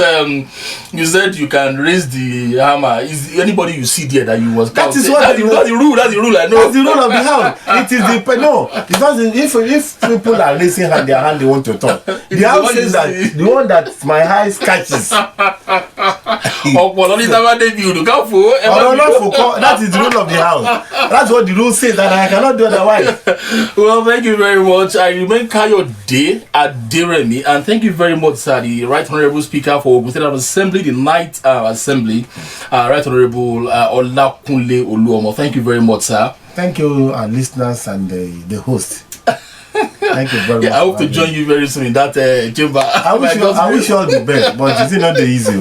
you said you can raise the hammer. Is anybody you see there that you was? That's the rule. That's the rule. I know. That's the rule of the house. It is no. It's not. If people are raising their hand, they want to talk. The house says that the one that my eyes catches. That is the rule of the house. That's what the rule says, and I cannot do otherwise. Well, thank you very much. I remain Kayode Aderemi, and thank you very much, sir, the Right Honourable Speaker for Ogun State Assembly, the Night Assembly, Right Honourable Olakunle Oluomo. Thank you very much, sir. Thank you, our listeners and the host. Thank you very much. I hope to join you very soon in that chamber. I wish you all the best, but it's not the easy.